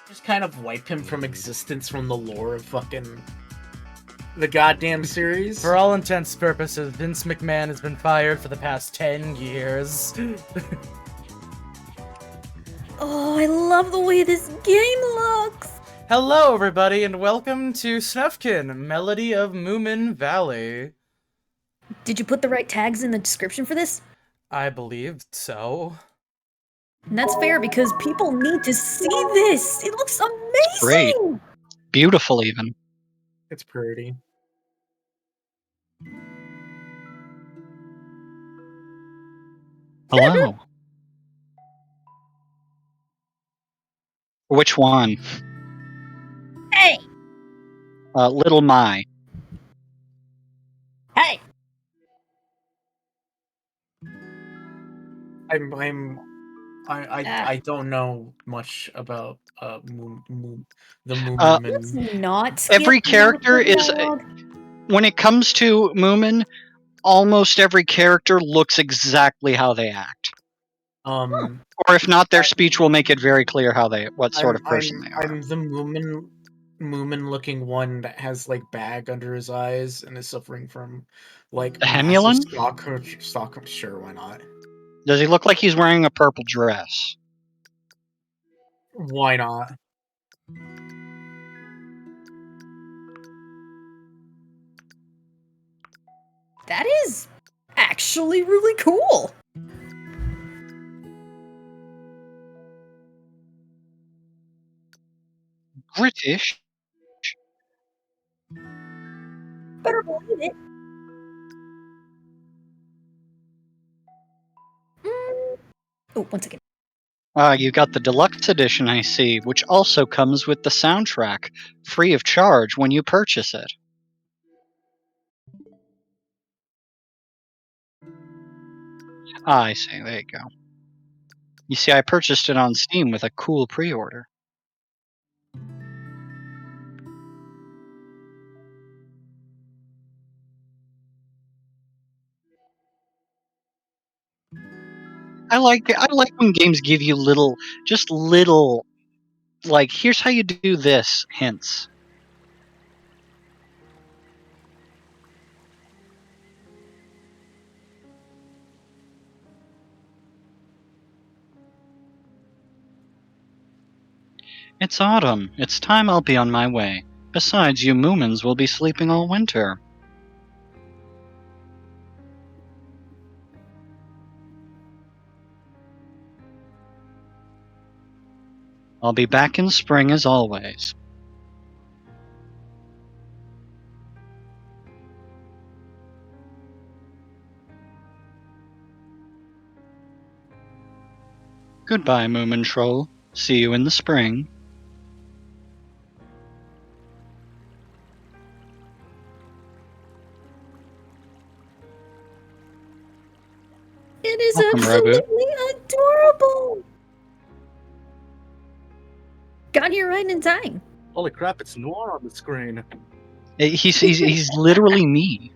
Just kind of wipe him from existence from the lore of fucking the goddamn series. For all intents and purposes, Vince McMahon has been fired for the past 10 years. Oh, I love the way this game looks! Hello, everybody, and welcome to Snufkin, Melody of Moomin Valley. Did you put the right tags in the description for this? I believe so. And that's fair because people need to see this! It looks amazing! Great. Beautiful, even. It's pretty. Hello. Which one? Hey! Little Mai. Hey! I don't know much about the Moomin. Let's not skip Every character is... dialogue. When it comes to Moomin, almost every character looks exactly how they act. Or if not, their speech will make it very clear what sort of person they are. I'm the Moomin-looking one that has like bag under his eyes and is suffering from like The Hemulan? stock. Sure, why not? Does he look like he's wearing a purple dress? Why not? That is actually really cool. British? Better believe it. Oh, 1 second. You got the deluxe edition, I see, which also comes with the soundtrack, free of charge when you purchase it. I see, there you go. You see, I purchased it on Steam with a cool pre-order. I like when games give you little, like, here's how you do this, hints. It's autumn. It's time I'll be on my way. Besides, you Moomins will be sleeping all winter. I'll be back in spring as always. Goodbye, Moomin Troll. See you in the spring. It is Welcome, absolutely adorable! Got here right in time. Holy crap, it's Noir on the screen. He's literally me.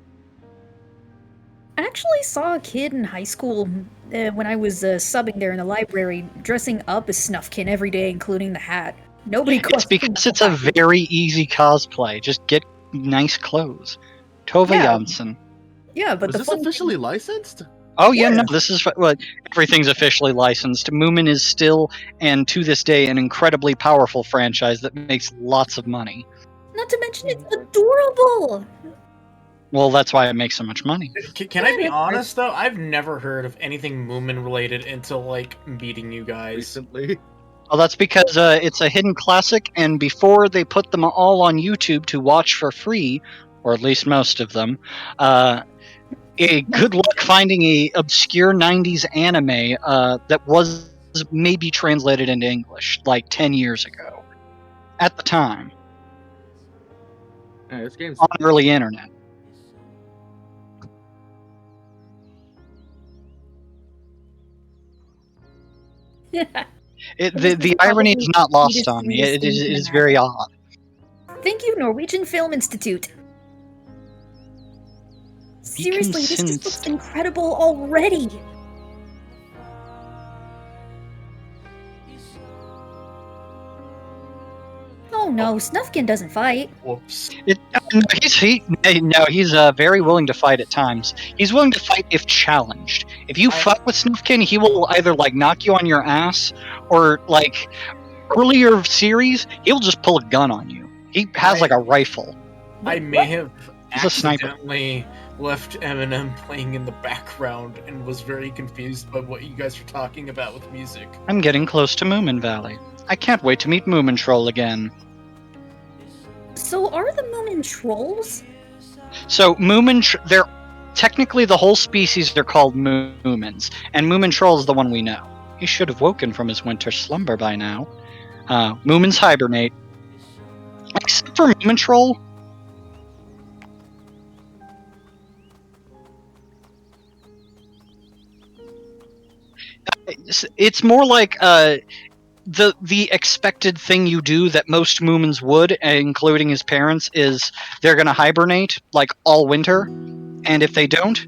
I actually saw a kid in high school when I was subbing there in the library dressing up as Snufkin every day, including the hat. Nobody It's questions because it's a that. very easy cosplay. Just get nice clothes. Tove Yeah. Jansson. Yeah, but Was the this fun officially licensed? Oh yeah, no, Yeah. this is everything's officially licensed. Moomin is still, and to this day, an incredibly powerful franchise that makes lots of money. Not to mention it's adorable. Well, that's why it makes so much money. Can I be honest though? I've never heard of anything Moomin related until like meeting you guys. Recently. Well, that's because it's a hidden classic, and before they put them all on YouTube to watch for free, or at least most of them, good luck finding a obscure '90s anime that was maybe translated into English like 10 years ago, at the time, Yeah, this game's on early internet. The irony is not lost on me. It is very odd. Thank you, Norwegian Film Institute. Seriously, this just looks incredible already. Oh no, Snufkin doesn't fight. Whoops. He's very willing to fight at times. He's willing to fight if challenged. If you fuck with Snufkin, he will either like knock you on your ass, or like earlier series, he'll just pull a gun on you. He has like a rifle. I may have He's a sniper. accidentally left Eminem playing in the background and was very confused by what you guys were talking about with music. I'm getting close to Moomin Valley. I can't wait to meet Moomin Troll again. So are the Moomin trolls? So they're technically the whole species. They're called Moomins, and Moomin Troll is the one we know. He should have woken from his winter slumber by now. Moomins hibernate, except for Moomin Troll. It's more like the expected thing you do that most Moomins would, including his parents, is they're going to hibernate like all winter, and if they don't,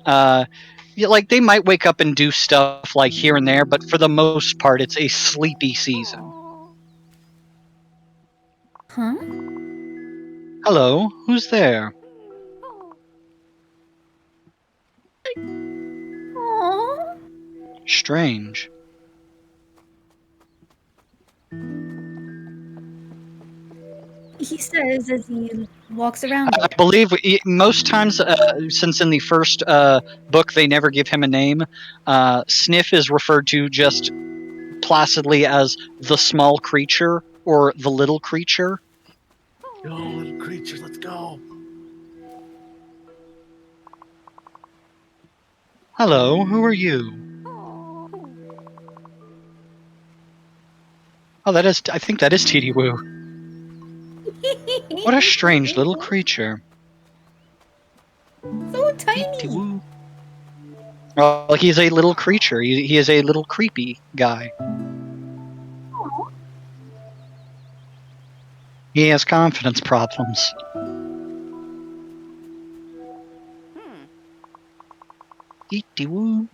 like they might wake up and do stuff like here and there, but for the most part, it's a sleepy season. Huh? Hello, who's there? Aww. Strange. He says as he walks around. I believe most times, since in the first book they never give him a name, Sniff is referred to just placidly as the small creature or the little creature. Yo, little creature, let's go. Hello, who are you? Oh, I think that is Titi Woo. What a strange little creature. So tiny. Well, he's a little creature. He is a little creepy guy. Aww. He has confidence problems. Titi Woo.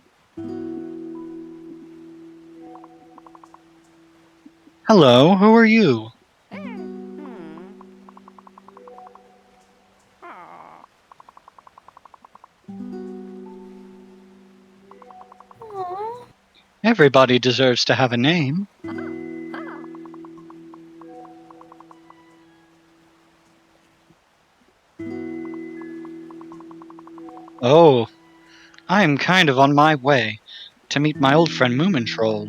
Hello, who are you? Aww. Everybody deserves to have a name. Oh, I am kind of on my way to meet my old friend Moomin Troll.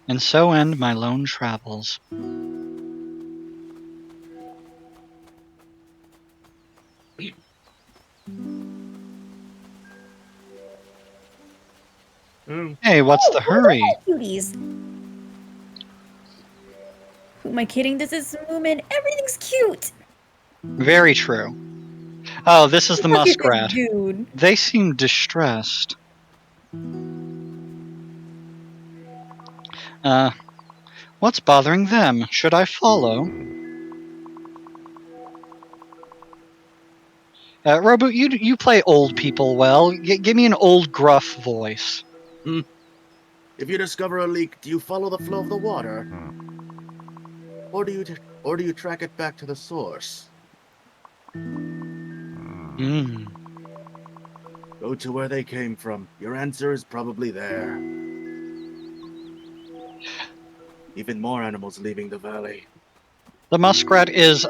And so end my lone travels. Hey, what's the hurry? Cuties. Who am I kidding? This is Moomin. Everything's cute. Very true. Oh, this is the muskrat. Dude. They seem distressed. What's bothering them? Should I follow? Robo, you play old people well. Give me an old gruff voice. If you discover a leak, do you follow the flow of the water? Or do you track it back to the source? Hmm. Go to where they came from. Your answer is probably there. Even more animals leaving the valley. The muskrat is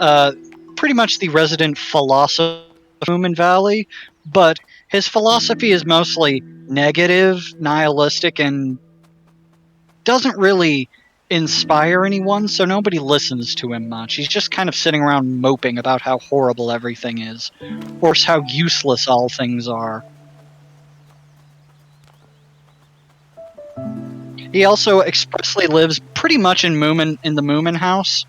pretty much the resident philosopher of Moomin Valley, but his philosophy is mostly negative, nihilistic, and doesn't really inspire anyone, so nobody listens to him much. He's just kind of sitting around moping about how horrible everything is, or how useless all things are. He also expressly lives pretty much in the Moomin house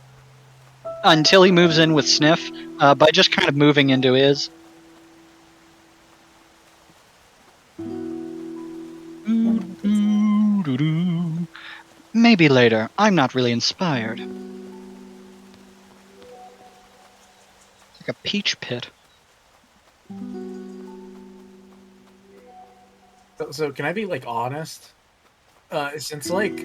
until he moves in with Sniff, by just kind of moving into his. Maybe later. I'm not really inspired. It's like a peach pit. So can I be like honest? Since like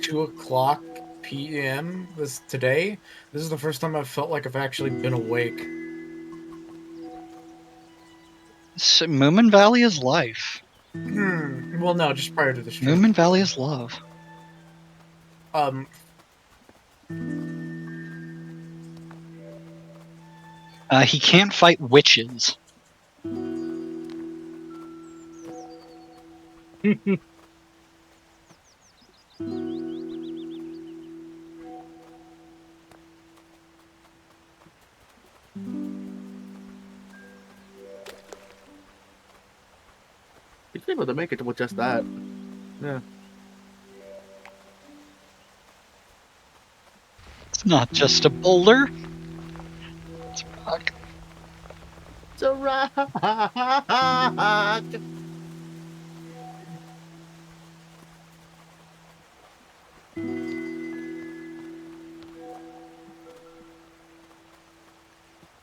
2 o'clock p.m. Today, this is the first time I've felt like I've actually been awake. Moomin Valley is life. Well, no, just prior to the stream. Moomin Valley is love. He can't fight witches. He's able to make it with just that. Yeah. It's not just a boulder. It's rock. It's a rock.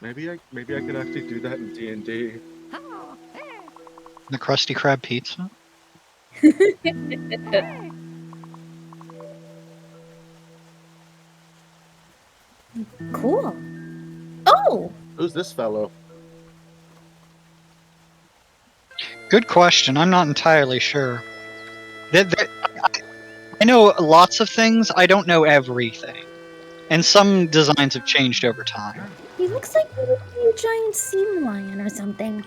Maybe I could actually do that in D&D. The Krusty Krab pizza. Cool. Oh! Who's this fellow? Good question. I'm not entirely sure. I know lots of things. I don't know everything. And some designs have changed over time. He looks like a giant sea lion or something.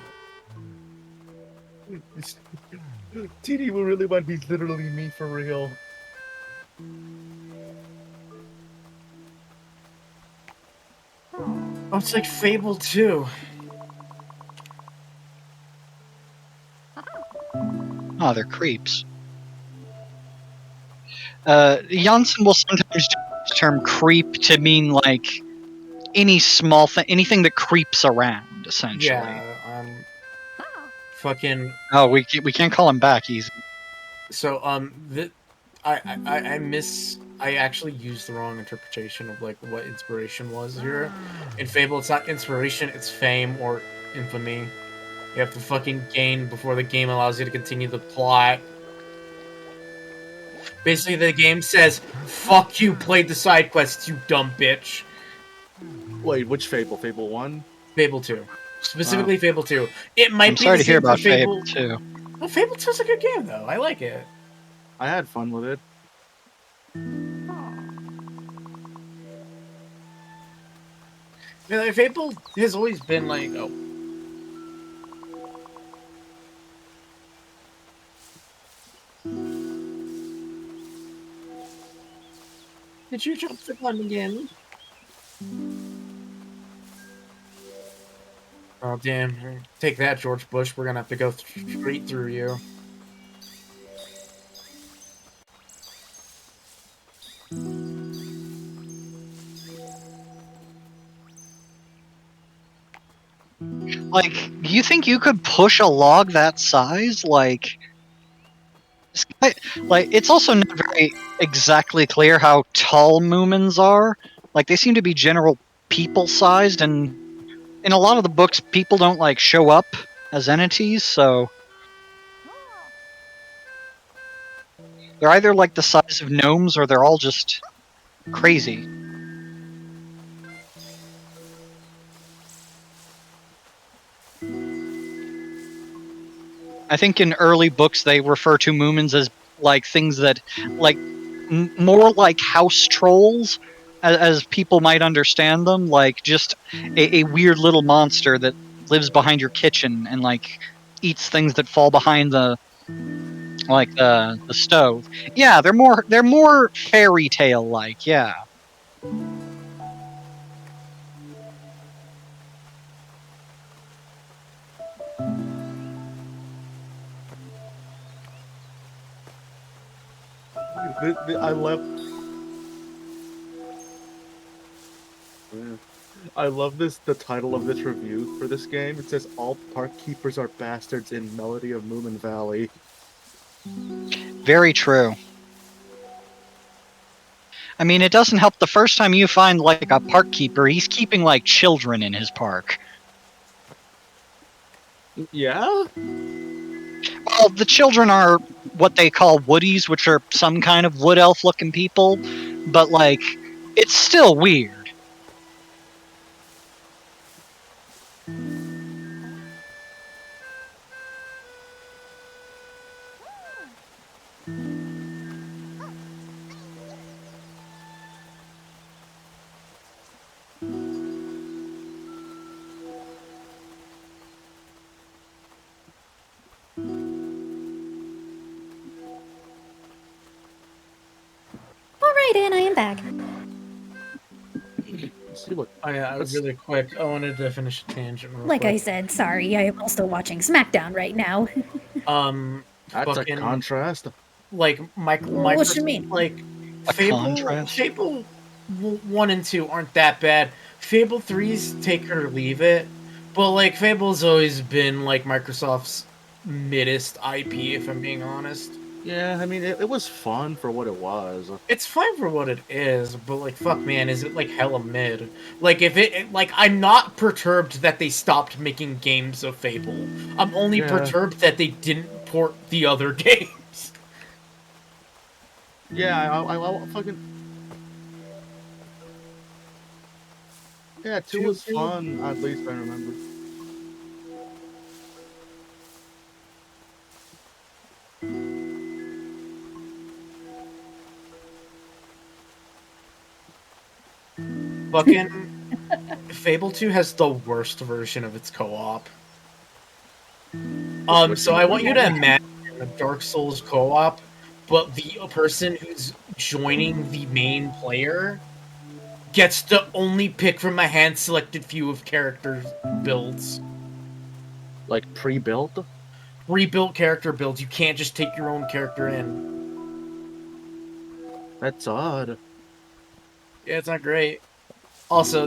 TD will really want he's literally me for real. Oh, it's like Fable 2. Oh, they're creeps. Janssen will sometimes use the term creep to mean like any small thing, anything that creeps around, essentially. Yeah, fucking. Oh, we can't call him back easy. So, I actually used the wrong interpretation of like what inspiration was here. In Fable, it's not inspiration, it's fame or infamy. You have to fucking gain before the game allows you to continue the plot. Basically, the game says, "Fuck you, played the side quests, you dumb bitch." Wait, which Fable? Fable 1? Fable 2. Specifically Fable 2. It might I'm be sorry the to hear same for about Fable too. Well, Fable 2 is a good game, though. I like it. I had fun with it. You know, Fable has always been like, oh. Did you jump the gun again? Oh, damn. Take that, George Bush. We're gonna have to go straight through you. Like, do you think you could push a log that size? Like, Like, it's also not very exactly clear how tall Moomins are. Like, they seem to be general people-sized, and in a lot of the books, people don't, like, show up as entities, so... They're either, like, the size of gnomes, or they're all just crazy. I think in early books they refer to Moomins as like things that, like, more like house trolls, as people might understand them, like just a weird little monster that lives behind your kitchen and like eats things that fall behind the stove. Yeah, they're more fairy tale like. Yeah. I love. I love this. The title of this review for this game. It says all park keepers are bastards in Melody of Moomin Valley. Very true. I mean, it doesn't help the first time you find like a park keeper, he's keeping like children in his park. Yeah. Well, the children are what they call woodies, which are some kind of wood elf looking people, but like, it's still weird. Alright, and I am back. See, look, Really quick, I wanted to finish a tangent real Like quick. I said, sorry, I am also watching SmackDown right now. that's a Fucking contrast. like What you mean? like A contrast. Fable 1 and 2 aren't that bad. Fable 3's take it or leave it, but like Fable's always been like Microsoft's middest IP, if I'm being honest. Yeah, I mean, it was fun for what it was. It's fine for what it is, but like fuck man, is it like hella mid? Like if like I'm not perturbed that they stopped making games of Fable. I'm only Yeah. perturbed that they didn't port the other games. Yeah, I fucking. Yeah, 2 was fun, at least I remember. Fucking Fable 2 has the worst version of its co-op. So I want you to imagine a Dark Souls co-op, but the person who's joining the main player gets to only pick from a hand-selected few of characters' builds. Like pre-built. Rebuilt character builds. You can't just take your own character in. That's odd. Yeah, it's not great. Also,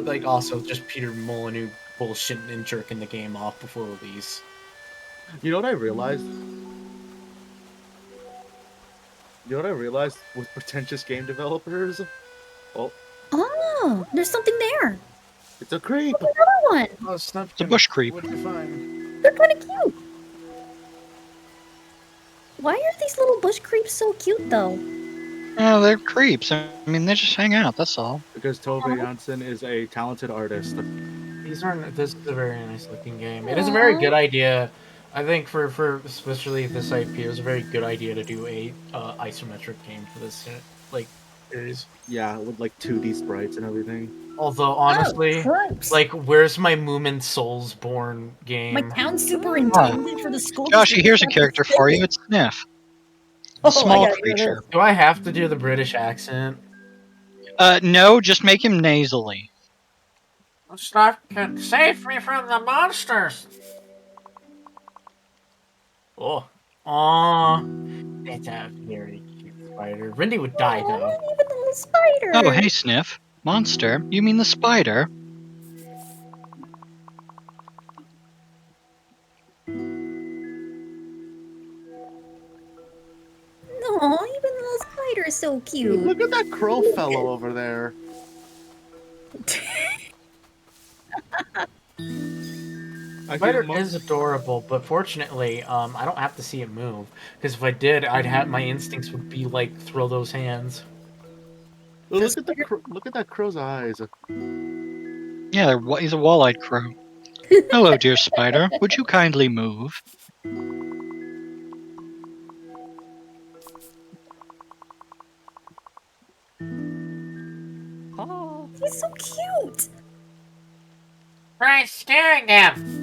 just Peter Molyneux bullshitting and jerking the game off before release. You know what I realized? You know what I realized with pretentious game developers? Oh, Oh, there's something there. it's a creep. Another one. Oh, Snufkin. It's a bush creep. What'd you find? They're kind of cute. Why are these little bush creeps so cute, though? Oh, they're creeps. I mean, they just hang out, that's all. Because Tove Jansson is a talented artist. These aren't. This is a very nice looking game. It is a very good idea. I think for especially this IP, it was a very good idea to do a isometric game for this like series. Yeah, with like 2D sprites and everything. Although honestly, gross. like, where's my Moomin Soulsborne game? My town superintendent for the school. Joshy, district here's a got character for you. suspended. It's Sniff. Oh, I Small gotta hear creature. this. Do I have to do the British accent? No, just make him nasally. Snufkin, save me from the monsters! Oh. Aww. It's a very cute spider. Rindy would die, Oh, though. not even the little spider. Oh, hey, Sniff. Monster? You mean the spider? Aw, even the little spider is so cute. Look at that crow fellow over there. Spider is adorable, but fortunately, I don't have to see it move. Because if I did, my instincts would be like throw those hands. Look at that crow's eyes. Yeah, he's a wall-eyed crow. Hello, dear spider. Would you kindly move? Oh, he's so cute. Try scaring him.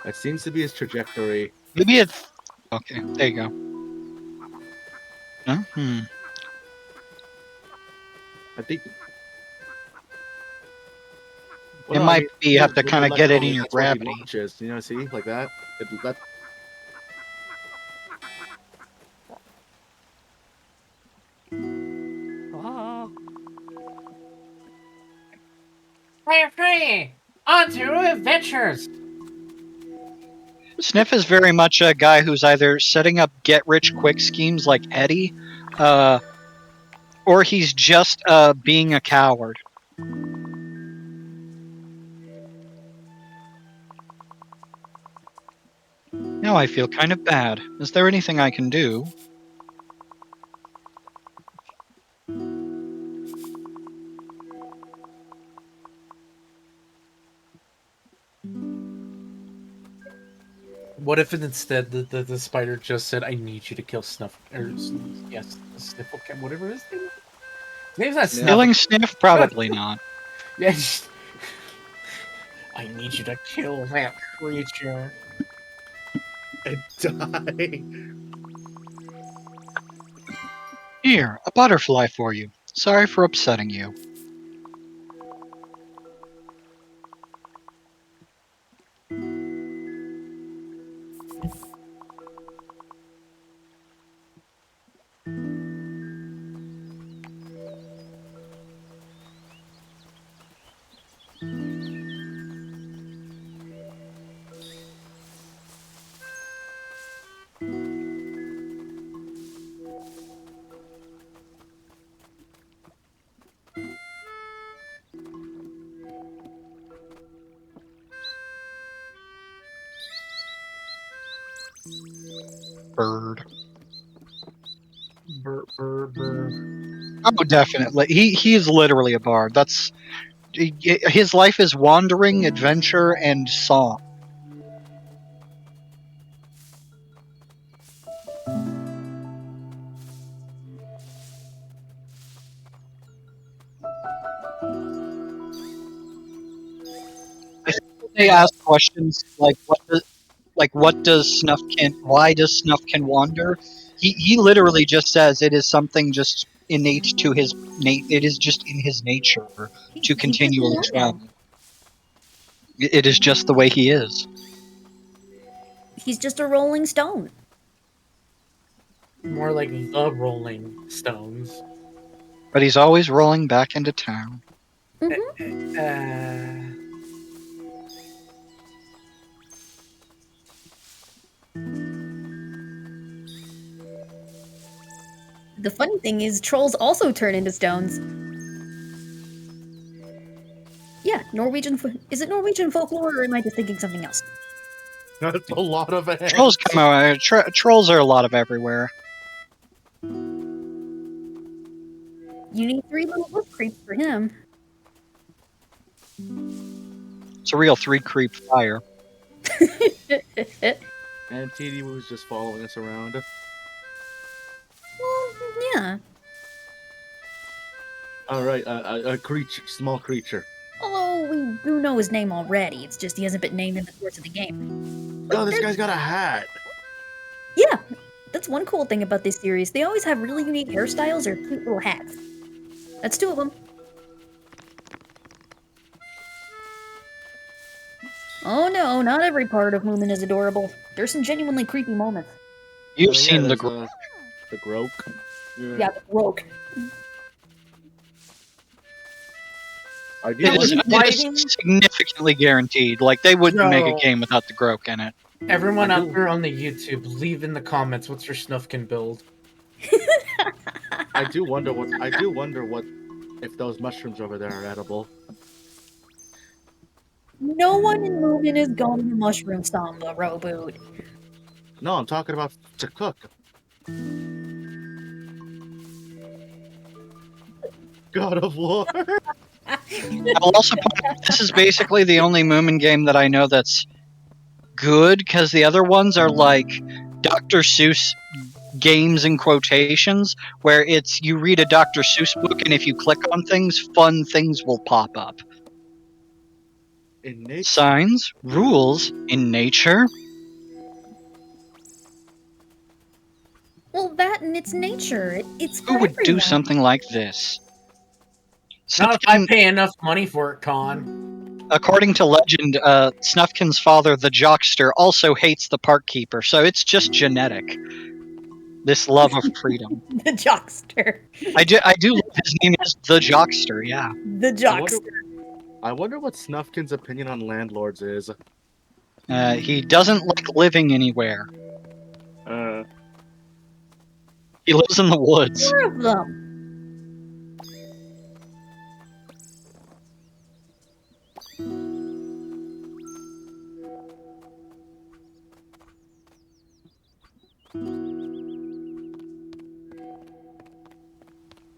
That seems to be his trajectory. Maybe it's... Okay, there you go. Huh? I think... It might be you have to kind of get it in your gravity. Launches, you know, see? Like that? We're free! On to adventures! Sniff is very much a guy who's either setting up get-rich-quick schemes like Eddie, or he's just being a coward. Now I feel kind of bad. Is there anything I can do? What if instead the spider just said, "I need you to kill Snuff," or yes, Snifflekin, whatever his name is? His name's not Snuff. Killing Sniff? Probably not. Yes. I need you to kill that creature. And die. Here, a butterfly for you. Sorry for upsetting you. Bird. Oh, definitely. He is literally a bard. That's his life is wandering, adventure, and song. They ask questions like what does Snufkin, why does Snufkin wander? He literally just says it is something just innate to his it is just in his nature to continually travel. It is just the way he is. He's just a rolling stone. More like the Rolling Stones. But he's always rolling back into town. The funny thing is, trolls also turn into stones. Yeah, Norwegian. Is it Norwegian folklore, or am I just thinking something else? That's a lot of it. Trolls come out. Trolls are a lot of everywhere. You need 3 little wolf creeps for him. It's a real 3-creep fire. And TD was just following us around. Well, yeah. Alright, a creature, small creature. Although we do know his name already, it's just he hasn't been named in the course of the game. Oh, this guy's got a hat. Yeah, that's one cool thing about this series. They always have really unique hairstyles or cute little hats. That's 2 of them. Oh no, not every part of Moomin is adorable. There's some genuinely creepy moments. You've seen the the Groke. Yeah, the broke. It is significantly guaranteed. Like, they wouldn't make a game without the Groke in it. Everyone out there on the YouTube, leave in the comments what's your Snufkin build. I do wonder what if those mushrooms over there are edible. No one in Moomin is going to Mushroom Samba, Roboot. No, I'm talking about to cook. God of War. I'll also point out, this is basically the only Moomin game that I know that's good, because the other ones are like Dr. Seuss games in quotations, where it's you read a Dr. Seuss book, and if you click on things, fun things will pop up. In nature. Signs, rules, in nature. Well, that and its nature. It's for Who would do everyone. something like this? Not if I pay enough money for it, Con. According to legend, Snufkin's father, the Jockster, also hates the park keeper, so it's just genetic. This love of freedom. The Jockster. I do love his name is the Jockster, yeah. The Jockster. I wonder what Snufkin's opinion on landlords is. He doesn't like living anywhere. He lives in the woods. More of them.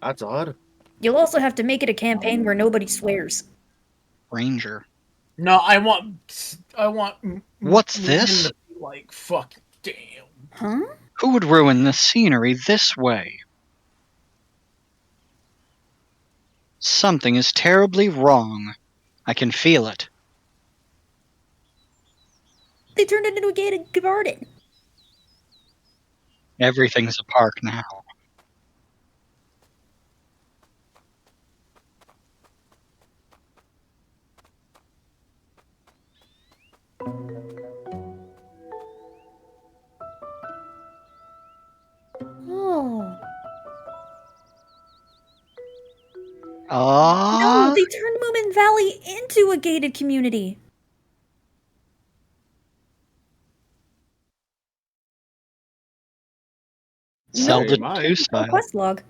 That's odd. You'll also have to make it a campaign where nobody swears. Ranger. No, I want. What's this? to be like, fuck, damn. Huh? Who would ruin the scenery this way? Something is terribly wrong. I can feel it. They turned it into a gated garden. Everything's a park now. Oh. Ah. No, they turned Moomin Valley into a gated community. Zelda No, 2 No style. quest log.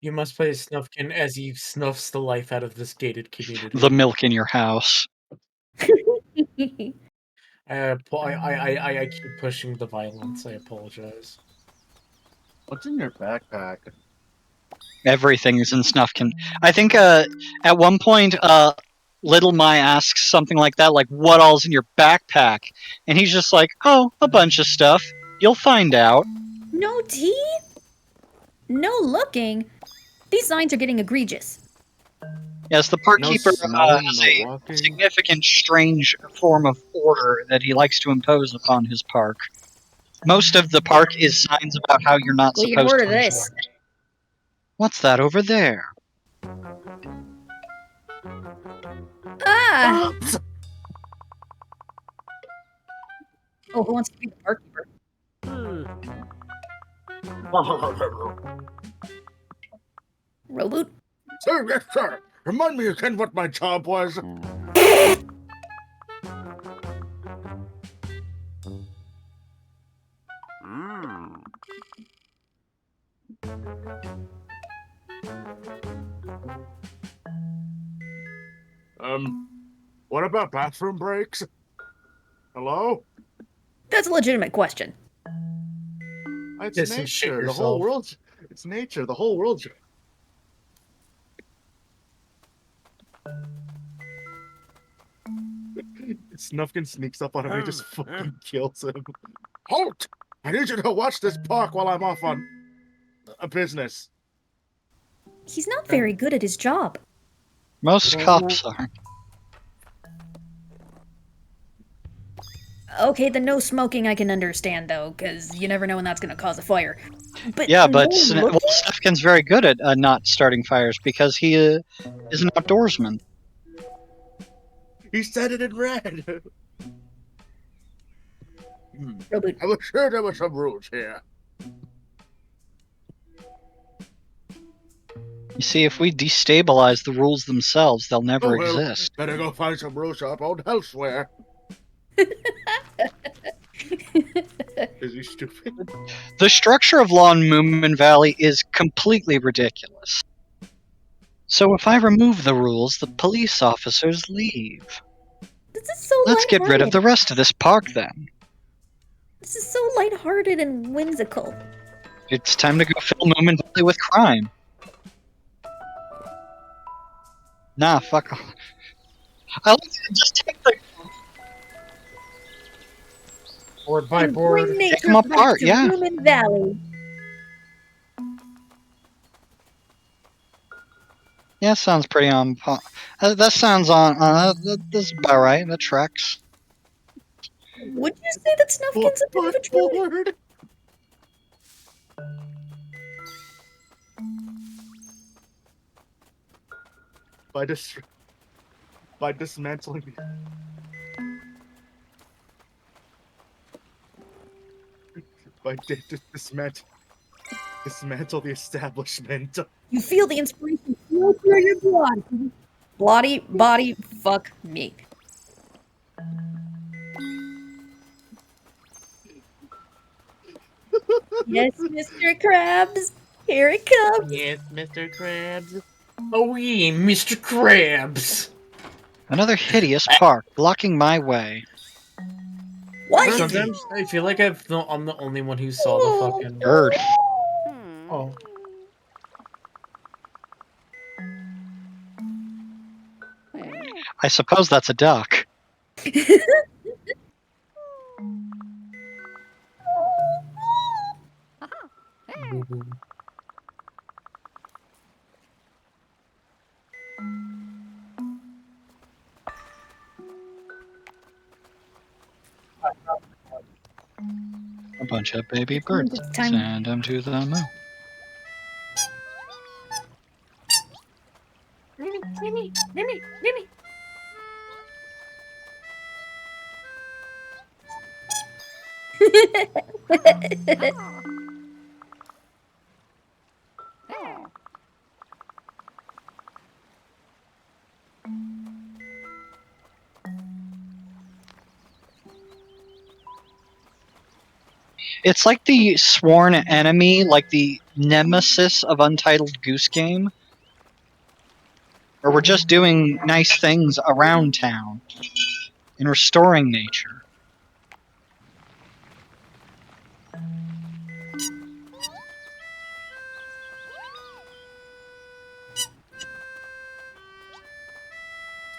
You must play Snufkin as he snuffs the life out of this gated community. The milk in your house. I keep pushing the violence. I apologize. What's in your backpack? Everything is in Snufkin. I think at one point Little My asks something like that, like, what all's in your backpack? And he's just like, oh, a bunch of stuff. You'll find out. No tea? No looking? These signs are getting egregious. Yes, the park No keeper smelling, has no a walking. significant, strange form of order that he likes to impose upon his park. Most of the park is signs about how you're not Well, you supposed can order to this. enjoy it. What's that over there? Ah! Oh, who wants to be the park keeper? Roboot? Sir, yes, sir. Remind me again what my job was. What about bathroom breaks? Hello? That's a legitimate question. It's Yes, and shit nature. The whole yourself. world's... It's nature. The whole world's... Snufkin sneaks up on him and just fucking kills him. Halt! I need you to watch this park while I'm off on a business. He's not very good at his job. Most cops are. Okay, the no smoking I can understand, though, because you never know when that's going to cause a fire. But Yeah, but no Snufkin's very good at not starting fires because he is an outdoorsman. He said it in red. Reboot. I was sure there were some rules here. You see, if we destabilize the rules themselves, they'll never Oh well, exist. better go find some rules up on elsewhere. Is he stupid? The structure of law in Moomin Valley is completely ridiculous. So if I remove the rules, the police officers leave. This is so Let's get rid of lighthearted. the rest of this park then. This is so lighthearted and whimsical. It's time to go fill Moomin Valley with crime. Nah, fuck off. I like to just take the... Board by And board. bring Take nature 'em back apart, to yeah. Moomin Valley. Yeah, sounds pretty on... that sounds on... that's about right. That tracks. Would you say that Snufkin's a bit of a troll? Board. By dismantling dismantle the establishment. You feel the inspiration flow through your blood. Body, fuck me. Yes, Mr. Krabs. Here it comes. Yes, Mr. Krabs. Oh yeah, Mr. Krabs. Another hideous park, blocking my way. What? Sometimes I feel like I'm the only one who saw the fucking. Bird. Oh. I suppose that's a duck. A bunch of baby birds. It's time. Send them to the moon. Mimi. It's like the sworn enemy, like the nemesis of Untitled Goose Game. Or we're just doing nice things around town and restoring nature.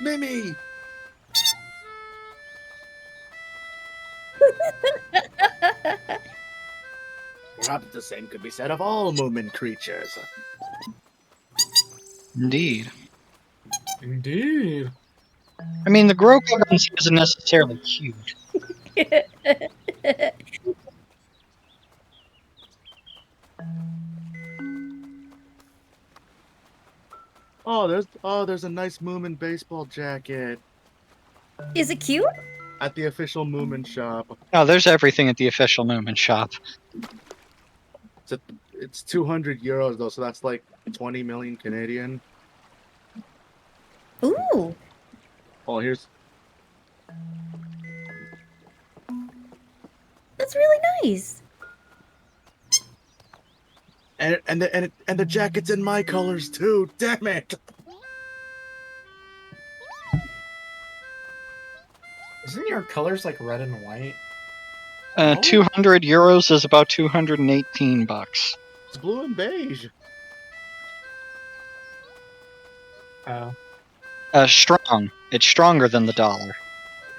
Mimi! Perhaps the same could be said of all Moomin creatures. Indeed. Indeed. I mean, the Grow Goblins isn't necessarily cute. There's a nice Moomin baseball jacket Is it cute? at the official Moomin shop. Oh, there's everything at the official Moomin shop. It's 200 euros though, so that's like 20 million Canadian. Ooh. Oh, here's That's really nice. and the jacket's in my colors too. Damn it! Isn't your colors like red and white? 200 euros is about 218 bucks. It's blue and beige. Oh. Strong. It's stronger than the dollar.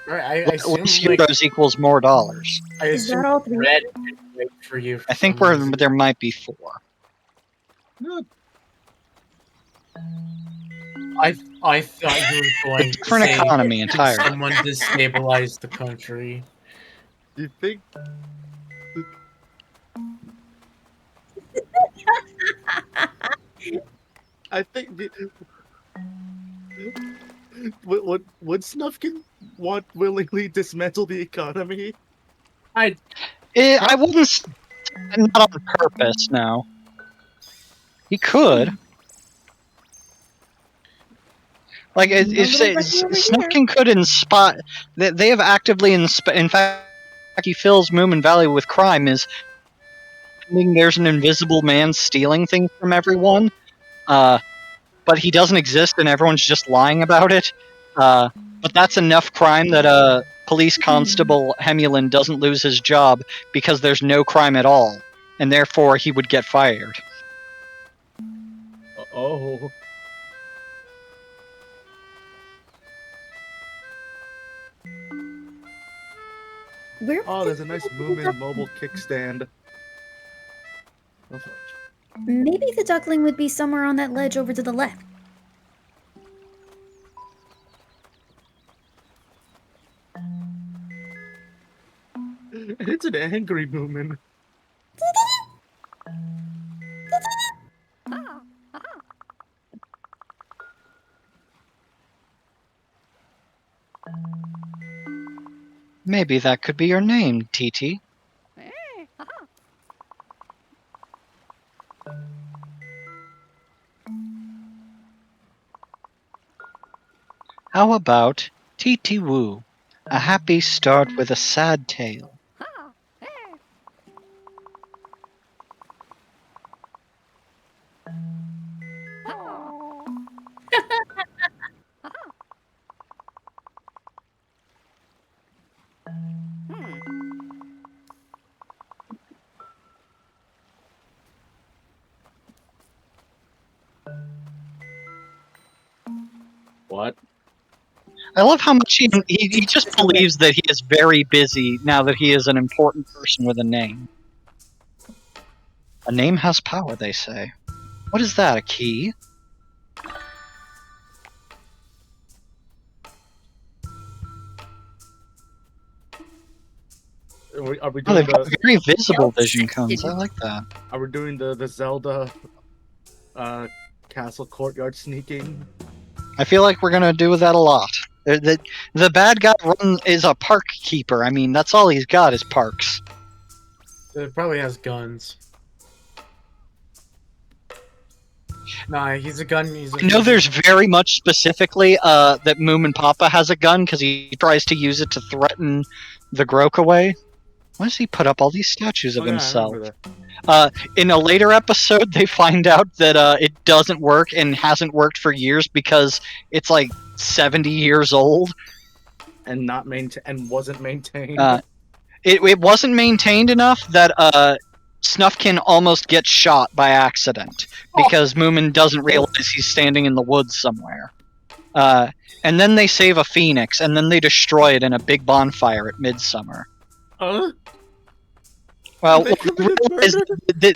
Right, I Less assume like, euros equals more dollars. I Is that assume all three? red is white for you. I think for some reason. there might be 4. I thought you were going to Different say economy did entirely. someone destabilize the country. You think? I think Would Snufkin want willingly dismantle the economy? I I wouldn't. Not on purpose. No. He could. Like if little Becky over here. Snufkin could inspire, they have actively in fact he fills Moomin Valley with crime. Is there's an invisible man stealing things from everyone, but he doesn't exist and everyone's just lying about it. But that's enough crime that police constable Hemulin doesn't lose his job because there's no crime at all, and therefore he would get fired. Oh. Oh, there's a nice Moomin mobile kickstand. Oh, fuck. Maybe the duckling would be somewhere on that ledge over to the left. It's an angry Moomin. Maybe that could be your name, TT. How about TT Woo? A happy start with a sad tale. What? I love how much he just believes that he is very busy now that he is an important person with a name. A name has power, they say. What is that, a key? Are we Oh, doing they've got the very visible vision cones. I like that. Are we doing the Zelda castle courtyard sneaking? I feel like we're gonna do that a lot. The bad guy is a park keeper. I mean, that's all he's got is parks. It probably has guns. Nah, he's a gun. I know there's very much specifically that Moomin Papa has a gun because he tries to use it to threaten the Grokaway. Why does he put up all these statues of himself? In a later episode, they find out that it doesn't work and hasn't worked for years because it's like 70 years old and wasn't maintained. It wasn't maintained enough that Snufkin almost gets shot by accident because Moomin doesn't realize he's standing in the woods somewhere. And then they save a phoenix, and then they destroy it in a big bonfire at midsummer. Well,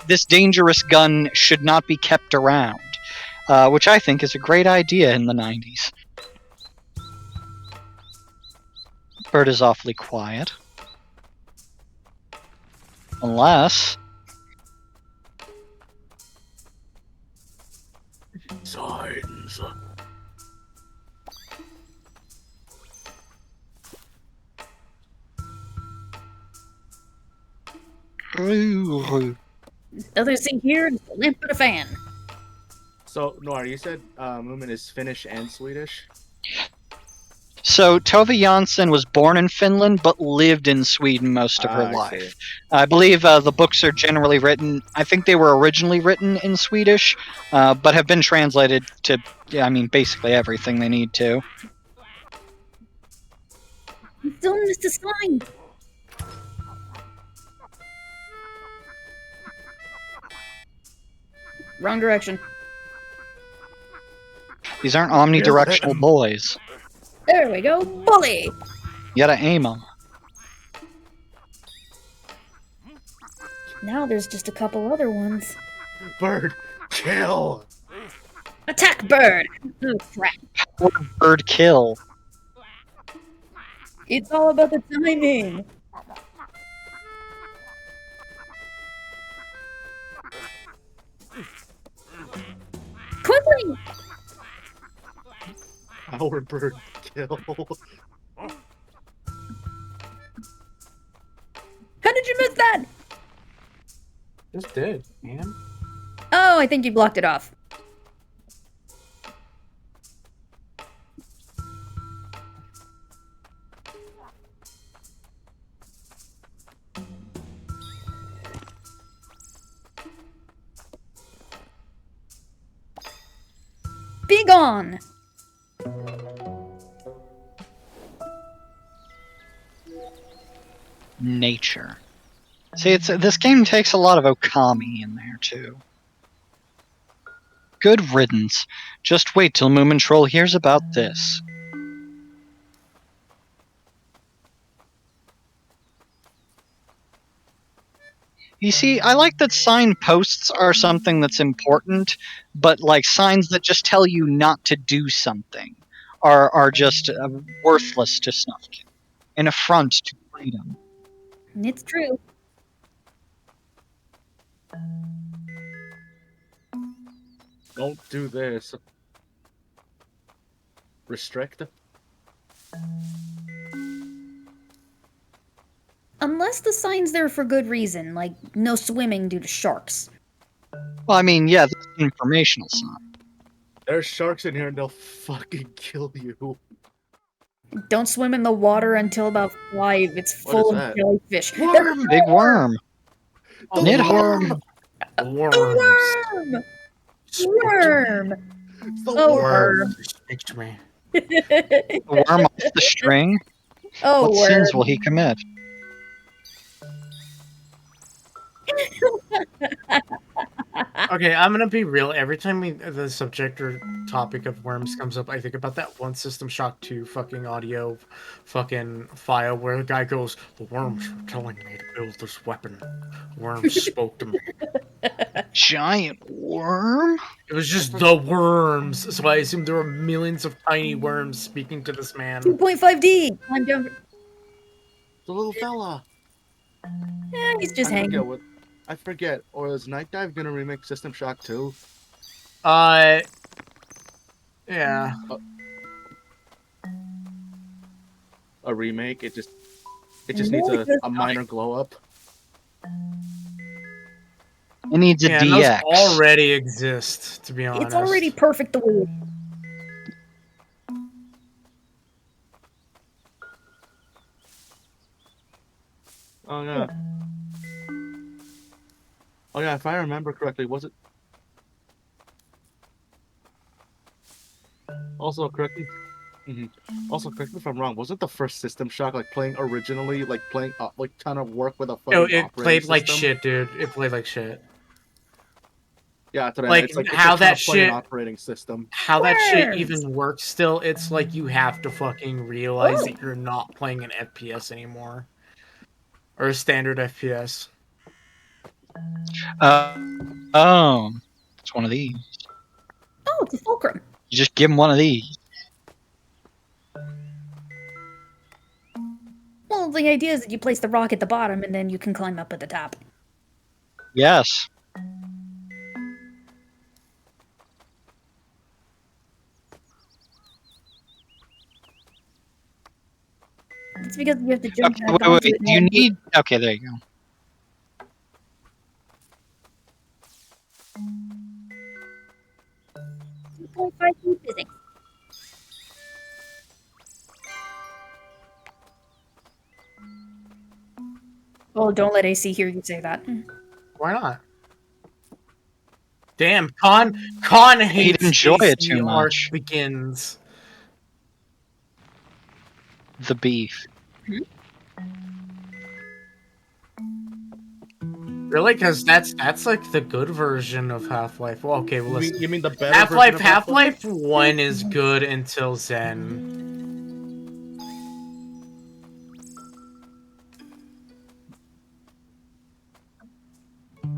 this dangerous gun should not be kept around, which I think is a great idea in the 90s. Bird is awfully quiet. Unless... Signs. Nothing to see here, just a lamp and a fan. So, Noir, you said Moomin is Finnish and Swedish? So, Tove Jansson was born in Finland, but lived in Sweden most of her life. I believe the books are generally written, I think they were originally written in Swedish, but have been translated to, basically everything they need to. You still missed a sign. Wrong direction. These aren't omnidirectional boys. There we go, bully! You gotta aim them. Now there's just a couple other ones. Bird, kill! Attack bird! Oh, crap. Bird kill. It's all about the timing. Quickly! Bowerbird kill. How did you miss that? Just did, man. Oh, I think you blocked it off. Be gone! Nature. See, this game takes a lot of Okami in there too. Good riddance. Just wait till Moomin Troll hears about this. You see, I like that signposts are something that's important, but like signs that just tell you not to do something are just worthless to Snufkin. An affront to freedom. It's true. Don't do this. Restrict? Unless the sign's there for good reason, like no swimming due to sharks. Well, I mean, yeah, that's an informational sign. There's sharks in here and they'll fucking kill you. Don't swim in the water until about 5. It's What full is of that? jellyfish. Worm! Big worm. The Nidhorn. worm! Worms. Worm! It's the Oh, worm! worm. Speak to me. The worm off the string. Oh, What worm. sins will he commit? Okay, I'm gonna be real. Every time the subject or topic of worms comes up, I think about that one System Shock 2 fucking audio fucking file where the guy goes, "The worms were telling me to build this weapon. The worms spoke to me." Giant worm? It was just the worms, so I assume there were millions of tiny worms speaking to this man. 2.5D! Climb down. The little fella! Eh, he's just hanging. I forget. Or is Night Dive gonna remake System Shock 2? Yeah. A remake? It just needs a minor glow up. It needs a Yeah, DX. those already exist, to be honest. It's already perfect the way it is. Oh yeah. Oh yeah, if I remember correctly, was it? Also, correct me. Also, correct me if I'm wrong. Was it the first System Shock like playing originally, like playing like trying to work with a fucking No, it operating played like system? shit, dude. It played like shit. Yeah, that's what I Like, mean. It's how just trying that to play an shit- operating system. How that shit Worms! even works still, it's like you have to fucking realize Oh. that you're not playing an FPS anymore. Or a standard FPS. Oh. It's one of these. Oh, it's a fulcrum. You just give him one of these. Well, the idea is that you place the rock at the bottom and then you can climb up at the top. Yes. It's because you have to jump Okay, back wait. onto it. Do you need... Okay, there you go. physics. Oh, don't let AC hear you say that. Why not? Damn, Con hates enjoy it AC too much. Begins. The beef. Really? Because that's like the good version of Half-Life. Well, okay, well, listen. You mean the better Half-Life version of Half-Life 1 is good until Zen.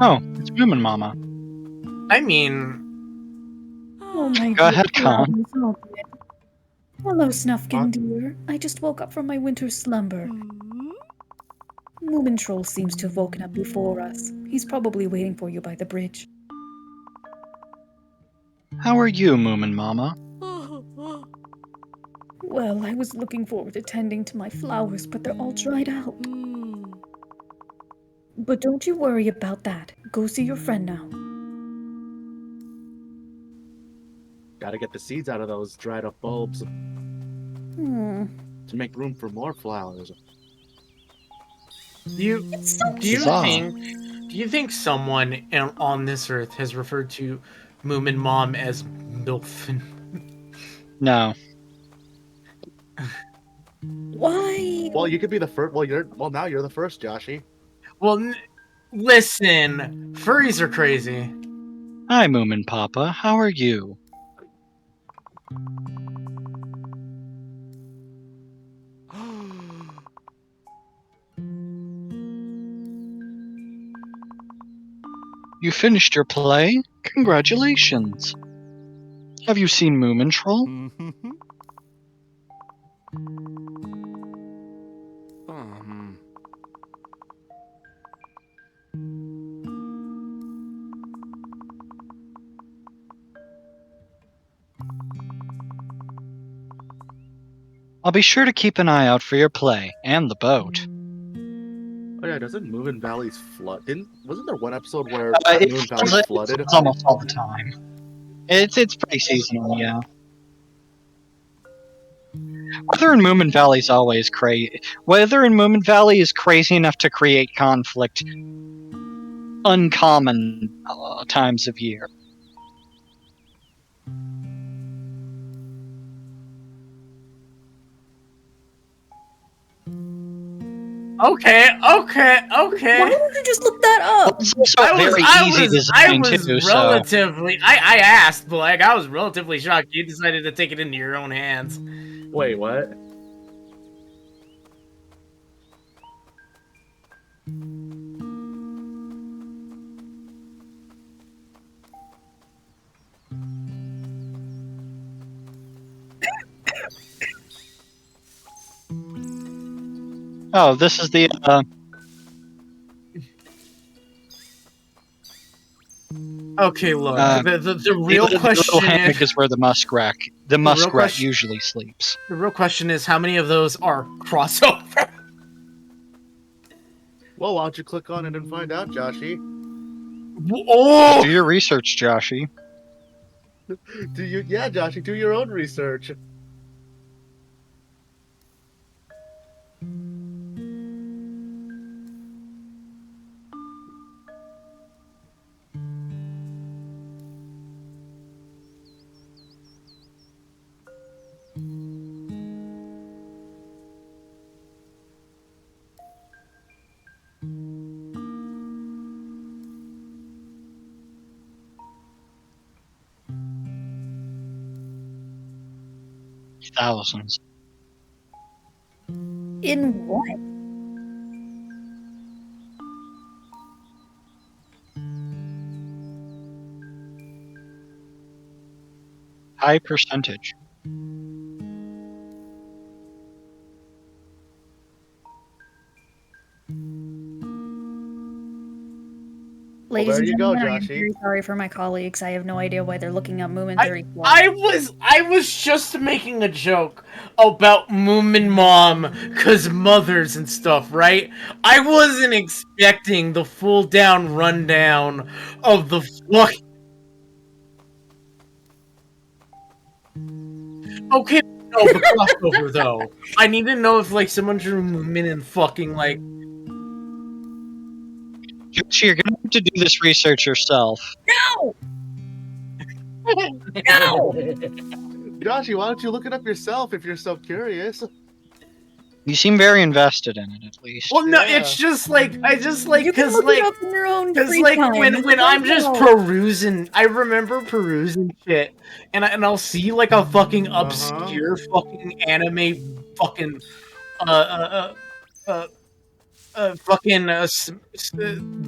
Oh, it's Moomin Mama. I mean, Oh my Go ahead, Con. Hello, Snufkin, dear. I just woke up from my winter slumber. Moomin Troll seems to have woken up before us. He's probably waiting for you by the bridge. How are you, Moomin Mama? Well, I was looking forward to tending to my flowers, but they're all dried out. But don't you worry about that. Go see your friend now. Gotta get the seeds out of those dried up bulbs Hmm. to make room for more flowers. Do you It's so do you Huzzah. think do you think someone on this earth has referred to Moomin Mom as Milfin? No. Why? Well, you could be the first. Well, now you're the first, Joshy. Well, listen, furries are crazy. Hi, Moomin Papa. How are you? You finished your play? Congratulations. Have you seen Moomin Troll? I'll be sure to keep an eye out for your play and the boat. Oh yeah, doesn't Moon Valley's flood? Wasn't there one episode where It Moon floods, Valley it flooded? floods almost all the time. It's pretty seasonal, yeah. Weather in Moomin Valley is always crazy. Weather in Moomin Valley is crazy enough to create conflict. Uncommon times of year. Okay. Why don't you just look that up? It's also very easy to design too, so... relatively. I asked, but like I was relatively shocked you decided to take it into your own hands. Wait, what? Oh, this is the, Okay, look. The real little question hammock is where the muskrat question- usually sleeps. the real question is how many of those are crossover? Well, why don't you click on it and find out, Joshy? Oh, Do your research, Joshy. Yeah, Joshy, do your own research. Thousands. In what? High percentage. Ladies there and you go, gentlemen, I am Joshy. very sorry for my colleagues. I have no idea why they're looking up Moomin 34. I was just making a joke about Moomin Mom, cause mothers and stuff, right? I wasn't expecting the full down rundown of the fuck. Okay, no, the crossover though. I need to know if like someone drew Moomin and fucking like. Joshy, you're gonna have to do this research yourself. No! No! Joshy, why don't you look it up yourself if you're so curious? You seem very invested in it, at least. Well, no, Yeah. it's just like I just like You can cause look like. it up in your own Because free like time. when I'm just No. perusing, I remember perusing shit, and I'll see like a fucking obscure fucking anime fucking fucking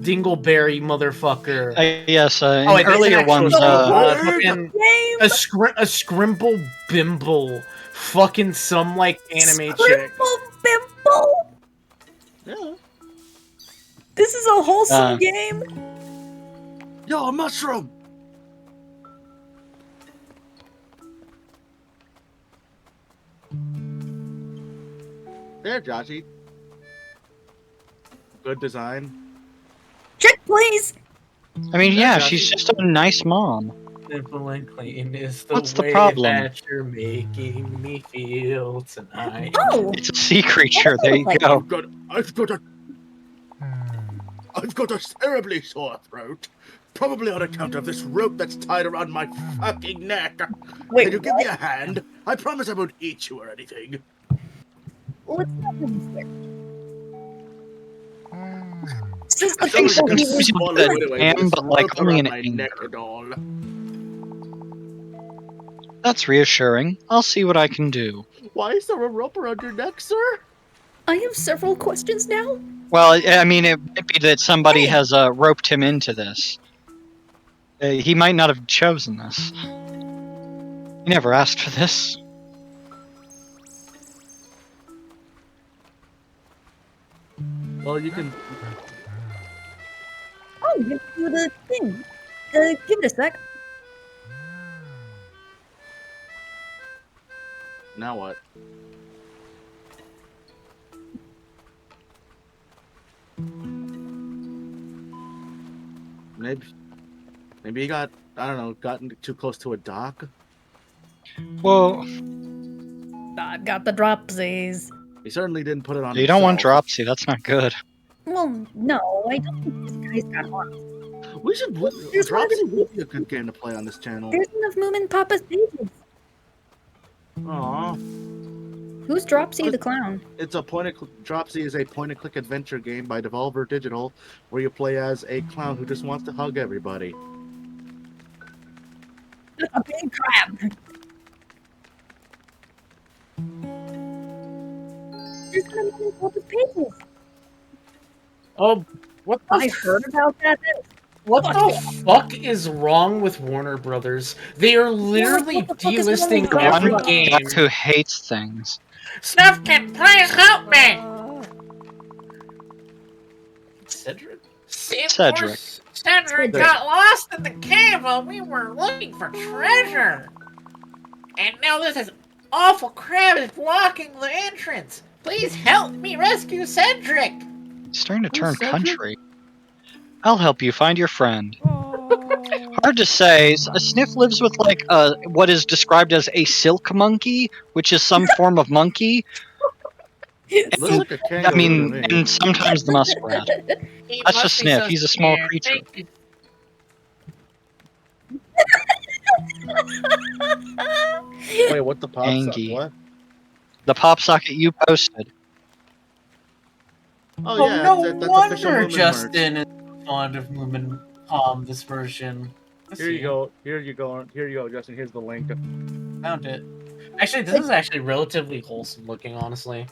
dingleberry motherfucker. Yes, in Oh, it's an earlier actual ones, show. Word. Fucking Game. a scrimple bimble, fucking some like anime chick. Scribble Bimble. Yeah. This is a wholesome Uh. game. Yo, a mushroom! There, Joshy. Good design. Check, please. I mean, Yeah, yeah, Joshy. she's just a nice mom. Simple and clean is the What's the way problem? that you're making me feel tonight. Oh, It's a sea creature. There you Like- go. I've got a terribly sore throat. Probably on account of this rope that's tied around my fucking neck. wait, Can you give me a hand? I promise I won't eat you or anything. what's happening here? Since I the think people sometimes he was you swallow get it a away with jam, this but like rope only around in my neck anger. and all. That's reassuring. I'll see what I can do. Why is there a rope around your neck, sir? I have several questions now. Well, I mean, it might be that somebody Hey. has roped him into this. He might not have chosen this. He never asked for this. Well, you can. Oh, you do the thing. Give it a sec. Now what? Maybe he got, I don't know, gotten too close to a dock. Well, I've got the dropsies. He certainly didn't put it on you don't want himself. dropsy. That's not good. Well, no, I don't think this guy's got heart. We should. There's one of Dropsy the- would be a good game to play on this channel. There's enough Moomin Papa's pages. Aw. Who's Dropsy the clown? It's a Dropsy is a point-and-click adventure game by Devolver Digital, where you play as a clown who just wants to hug everybody. A big crab. There's enough Moomin Papa's pages. Oh, what the I heard about that. What the fuck is wrong with Warner Brothers? They are literally What the fuck is delisting wrong with every Warner game. Guy who hates things. Snufkin, please help me! Cedric? Cedric. Cedric got lost in the cave while we were looking for treasure. And now this awful crab is blocking the entrance. Please help me rescue Cedric. He's starting to turn Cedric? country. I'll help you find your friend. Hard to say. Sniff lives with like what is described as a silk monkey, which is some form of monkey. It looks like a kangaroo I mean, to me. and sometimes the muskrat. He That's must just be Sniff. so He's a small scared. creature. Thank you. Wait, what the pop Angie. What? The pop socket you posted. Oh yeah, no that's official wonder Moomin Justin is fond of Moomin this version. merch. Here you go. Here you go. Here you go, Justin. Here's the link. Found it. Actually, this is actually relatively wholesome looking, honestly.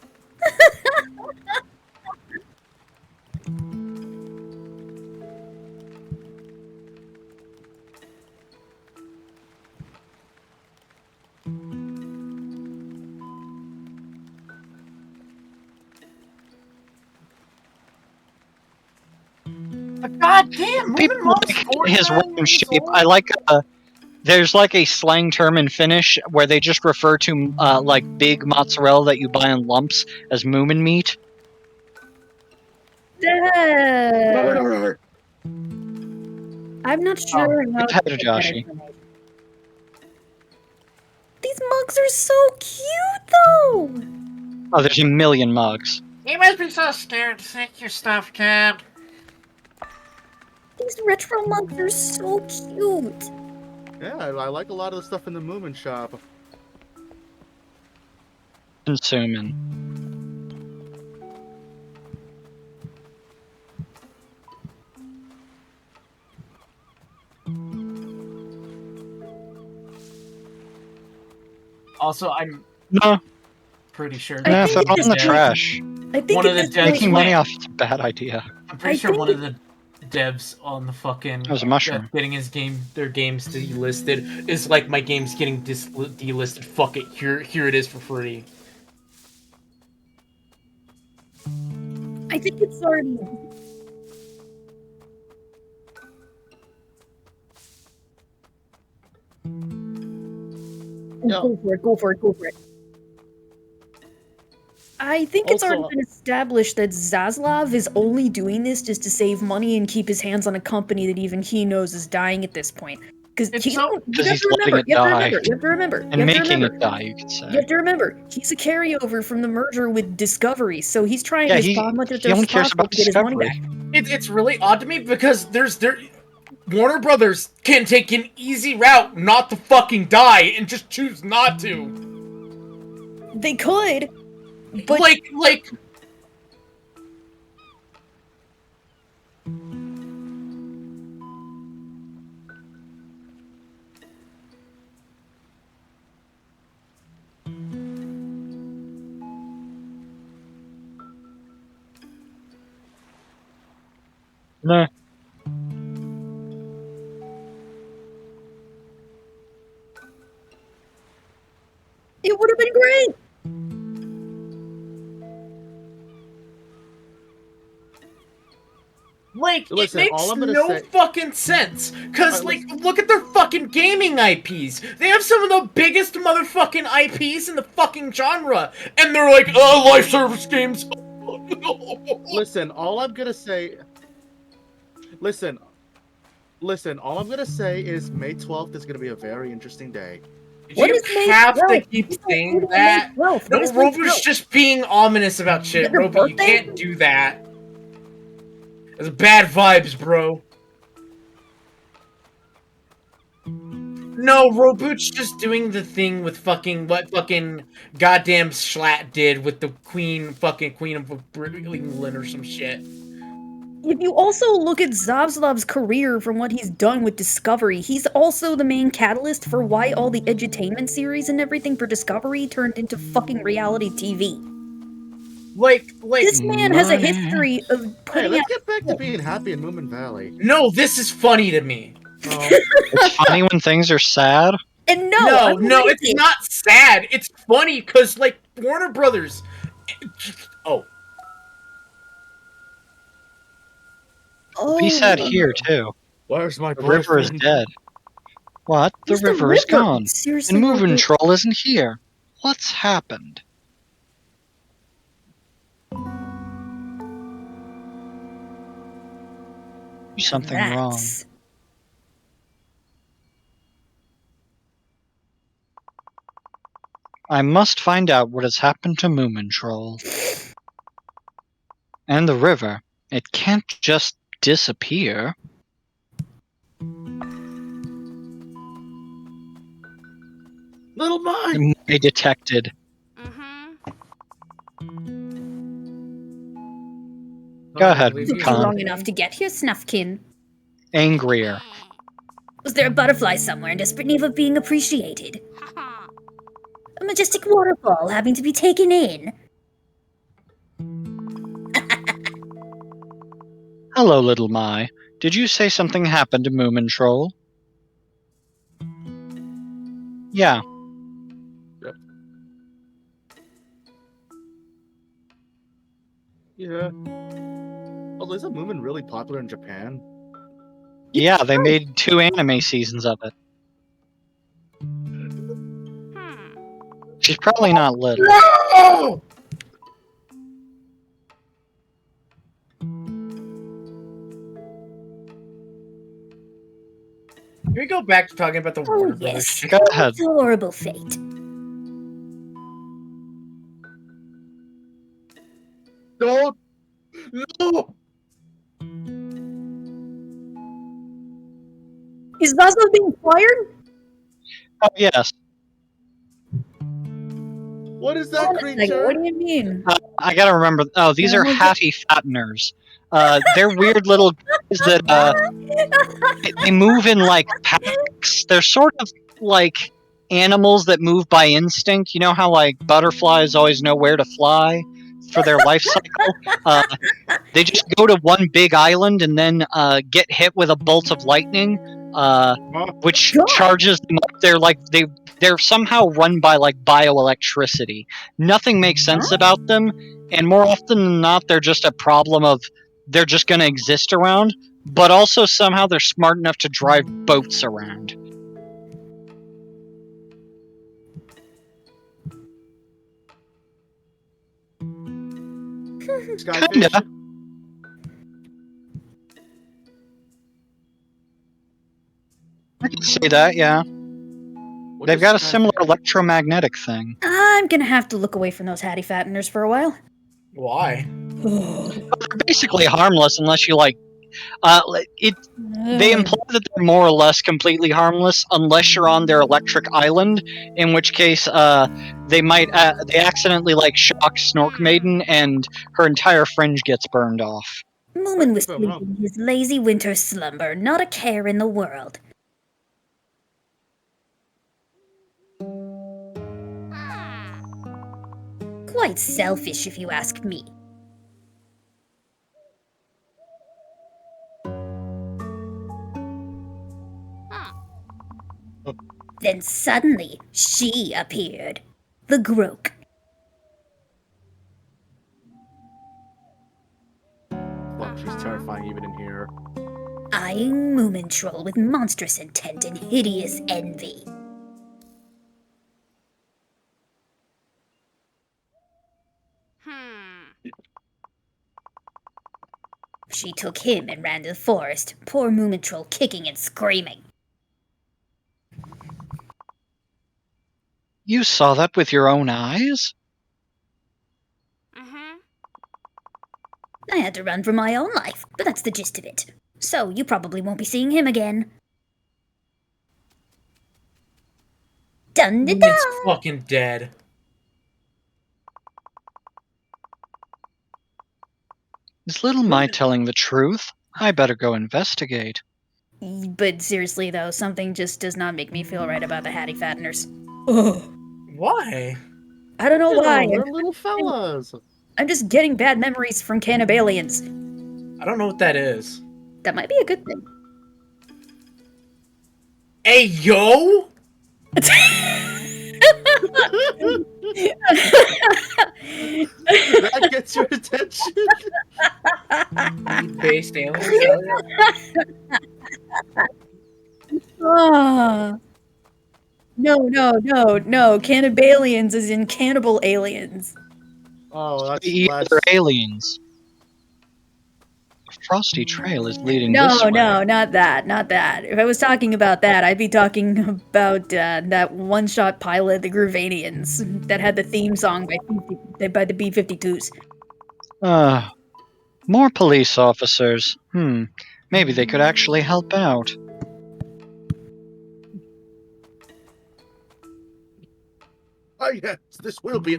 But goddamn, People Moomin Mom's like 49 his round years shape. old. I like. There's like a slang term in Finnish where they just refer to like big mozzarella that you buy in lumps as moomin meat. Duh. I'm not sure how Good head, to get that Joshi. information. These mugs are so cute, though. Oh, there's a million mugs. You must be so scared to think your stuff, kid. These retro mugs are so cute. Yeah, I like a lot of the stuff in the Moomin shop. Consuming. Also, I'm No, pretty sure I yeah, think throw it it's in the just- trash. I think One of at the this devs point- Making money off it's a bad idea. I'm pretty I sure think one of the devs on the fucking That was a mushroom. getting their games delisted is like, my game's getting delisted. Fuck it, here it is for free. I think it's already. Yeah. Go for it, go for it, go for it. I think it's already Also- been established that Zaslav is only doing this just to save money and keep his hands on a company that even he knows is dying at this point. Because It's you so- have he's to letting remember, it you have to die. remember, you have to remember, And you have to making remember. it die, you could say. You have to remember, he's a carryover from the merger with Discovery, so he's trying Yeah, as he much as only cares possible about to get his money Discovery. back. It's really odd to me because Warner Brothers can take an easy route not to fucking die and just choose not to. They could, but Like Nah. it would have been great. Listen, it all makes I'm gonna no say- fucking sense. Cause Alright, look at their fucking gaming IPs. They have some of the biggest motherfucking IPs in the fucking genre, and they're like, oh, live service games. Listen, all I'm gonna say. Listen, all I'm gonna say is May 12th is gonna be a very interesting day. What You is May have to 12th? keep People saying on May that. 12th. No, What is May Roby's 12th? just being ominous about shit. Is it their Roby, you birthday? can't do that. That's bad vibes, bro. No, Roboot's just doing the thing with what fucking goddamn Schlatt did with the queen of England or some shit. If you also look at Zabslav's career from what he's done with Discovery, he's also the main catalyst for why all the edutainment series and everything for Discovery turned into fucking reality TV. This man has a money. history of Hey, putting let's out. get back to being happy in Moomin Valley. No, this is funny to me. Oh, It's funny when things are sad. And no, No, I don't no, like it's it. not sad. It's funny because like Warner Brothers. Oh, Oh, Be sad here too. where's my The river is boyfriend? dead. What? The where's river is gone. Seriously, And Moving Robert? Troll isn't here. What's happened? Something wrong. Rats. I must find out what has happened to Moomin Troll. And the river. It can't just disappear. Little mine. I detected. Go ahead, Took you Khan. long enough to get here, Snufkin. Angrier. Was there a butterfly somewhere in desperate need of being appreciated? A majestic waterfall having to be taken in. Hello, little Mai. Did you say something happened to Moomin Troll? Yeah. Yeah. Oh, isn't Moomin really popular in Japan? Yeah, they made 2 anime seasons of it. She's probably not little. no! Can we go back to talking about the Warner Oh Brothers yes, shit? Go ahead. it's a horrible fate. Don't. No. Is Zaslav being fired? Oh, yes. What is that What creature? do you mean? I gotta remember. Oh, these are Hattie Fatteners. They're weird little guys that they move in like packs. They're sort of like animals that move by instinct. You know how like butterflies always know where to fly for their life cycle. They just go to one big island and then get hit with a bolt of lightning, which God. charges them up. They're somehow run by like bioelectricity. Nothing makes sense about them, and more often than not, they're just a problem of they're just going to exist around. But also somehow they're smart enough to drive boats around. Skyfish? Kinda. I can see that, yeah. What They've is got a similar skyfish? electromagnetic thing. I'm gonna have to look away from those hatty fatteners for a while. Why? They're basically harmless unless you like. They imply that they're more or less completely harmless unless you're on their electric island, in which case they might they accidentally like shock Snork Maiden and her entire fringe gets burned off. Moomin was If I'm wrong. sleeping his lazy winter slumber, not a care in the world. Quite selfish, if you ask me. Then suddenly, she appeared. The Groke. Fuck, she's terrifying even in here. Eyeing Moomin Troll with monstrous intent and hideous envy. She took him and ran to the forest, poor Moomin Troll kicking and screaming. You saw that with your own eyes? I had to run for my own life, but that's the gist of it. So you probably won't be seeing him again. Dun da da! It's fucking dead. Is little my telling the truth? I better go investigate. But seriously though, something just does not make me feel right about the Hattie Fatteners. Ugh. Why? I don't know why. They're little fellas. I'm just getting bad memories from Cannibalians. I don't know what that is. That might be a good thing. Hey, yo! That gets your attention. Based aliens? Ah. No. Cannibalians is in cannibal aliens. Oh, that's They less. are aliens. A frosty trail is leading this No, way. not that. If I was talking about that, I'd be talking about that one-shot pilot, The Groovanians, that had the theme song by the B-52s. More police officers. Maybe they could actually help out. Ah, yes, this will be.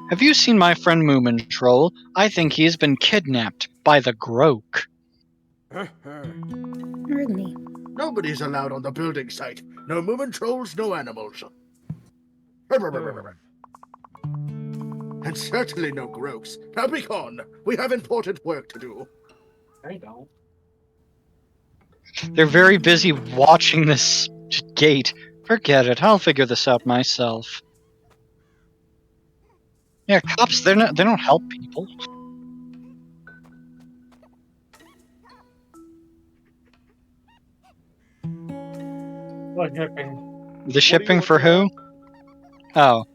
Have you seen my friend Moomin Troll? I think he's been kidnapped by the Groke. Really? Nobody's allowed on the building site. No moving trolls, no animals. And certainly no Grokes. Now be gone. We have important work to do. I don't. They're very busy watching this gate. Forget it. I'll figure this out myself. Yeah, cops. They don't help people. What shipping? The shipping for who? Oh.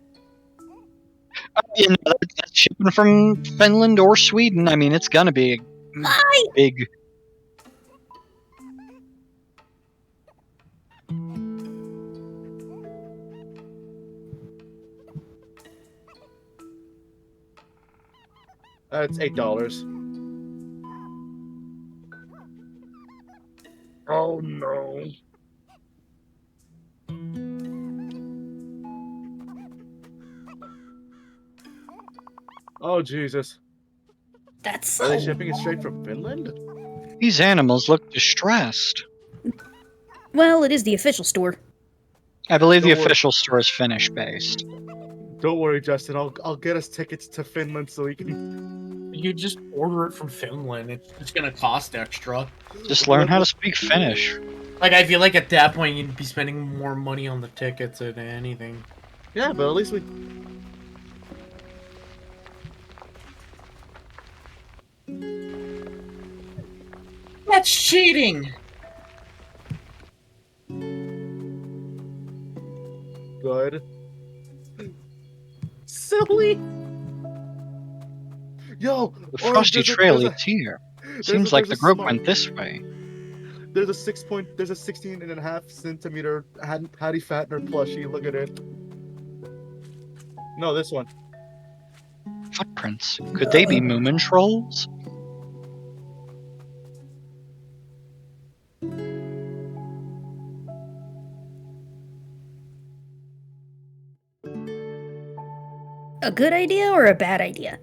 You know, that's shipping from Finland or Sweden. I mean, it's gonna be a big. It's $8. Oh no. Oh Jesus! That's Are they so... shipping it straight from Finland? These animals look distressed. Well, it is the official store. I believe the Don't worry. official store is Finnish based. Don't worry, Justin. I'll get us tickets to Finland so we can. You just order it from Finland. It's gonna cost extra. Just learn how to speak Finnish. Like, I feel like at that point you'd be spending more money on the tickets than anything. Yeah, but at least we. That's cheating! Good. Silly. Yo, The frosty trail is here. Seems like the group went this way. There's a 16.5 centimeter Hattie Fatner plushie. Look at it. No, this one. Footprints. Could they be Moomin trolls? A good idea or a bad idea?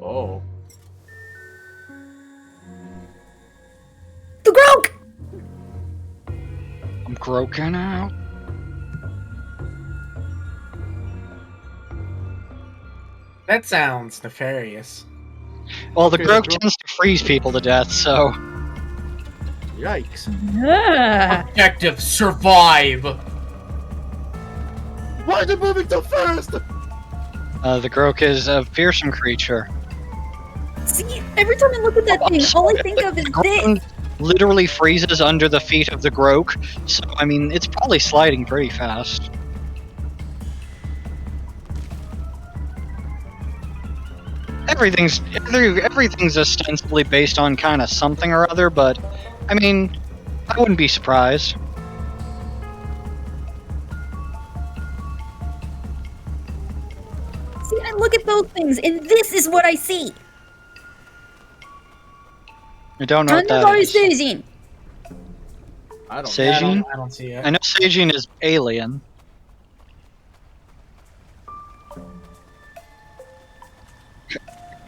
Oh. The Groke! I'm croaking out. That sounds nefarious. Well, the Okay, Groke the tends to freeze people to death, so... Yikes. Ah. Objective, survive! Why is it moving so fast? The Groke is a fearsome creature. See, every time I look at that thing, all I think of is The this. ground literally freezes under the feet of the Groke, so, I mean, it's probably sliding pretty fast. Everything's ostensibly based on kind of something or other, but, I mean, I wouldn't be surprised. See, I look at those things, and this is what I see. I don't know what that Thunderball is. Seijin. I don't Yeah, Seijin? I don't see it. I know Seijin is alien.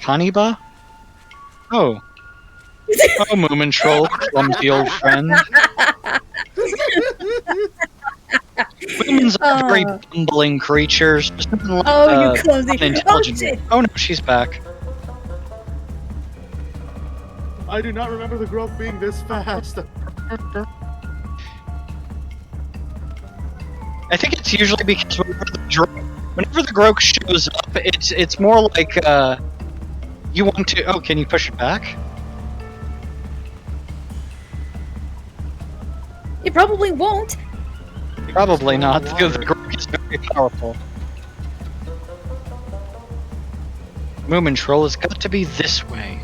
Haniba? Oh. Oh, Moomin Troll, clumsy old friend. Moomins are very bumbling creatures. Just like, Oh, you clumsy. Oh, unintelligent. shit. Oh no, she's back. I do not remember the Groke being this fast. I think it's usually because whenever the Groke shows up, it's more like you want to. Oh, can you push it back? It probably won't. Probably not. The Groke is very powerful. Moomin Troll has got to be this way.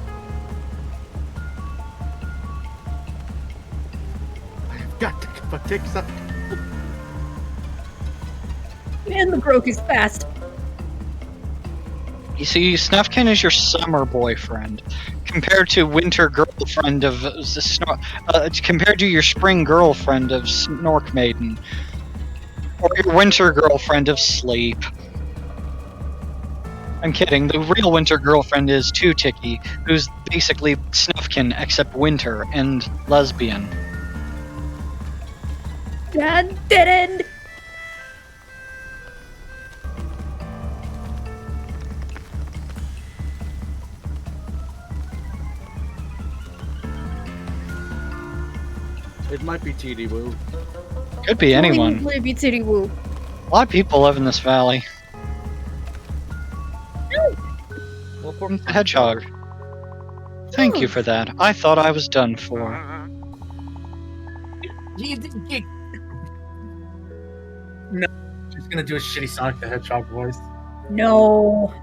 I've got to take some. Man, the Groke is fast. You see, Snufkin is your summer boyfriend, compared to winter girlfriend of compared to your spring girlfriend of Snork Maiden, or your winter girlfriend of Sleep. I'm kidding. The real winter girlfriend is Two Ticky, who's basically Snufkin except winter and lesbian. God, dead end. It might be TD Woo. Could be anyone. Maybe Titty Woo. A lot of people live in this valley. Well, The hedgehog. Thank you for that. I thought I was done for. No, she's gonna do a shitty Sonic the Hedgehog voice. No.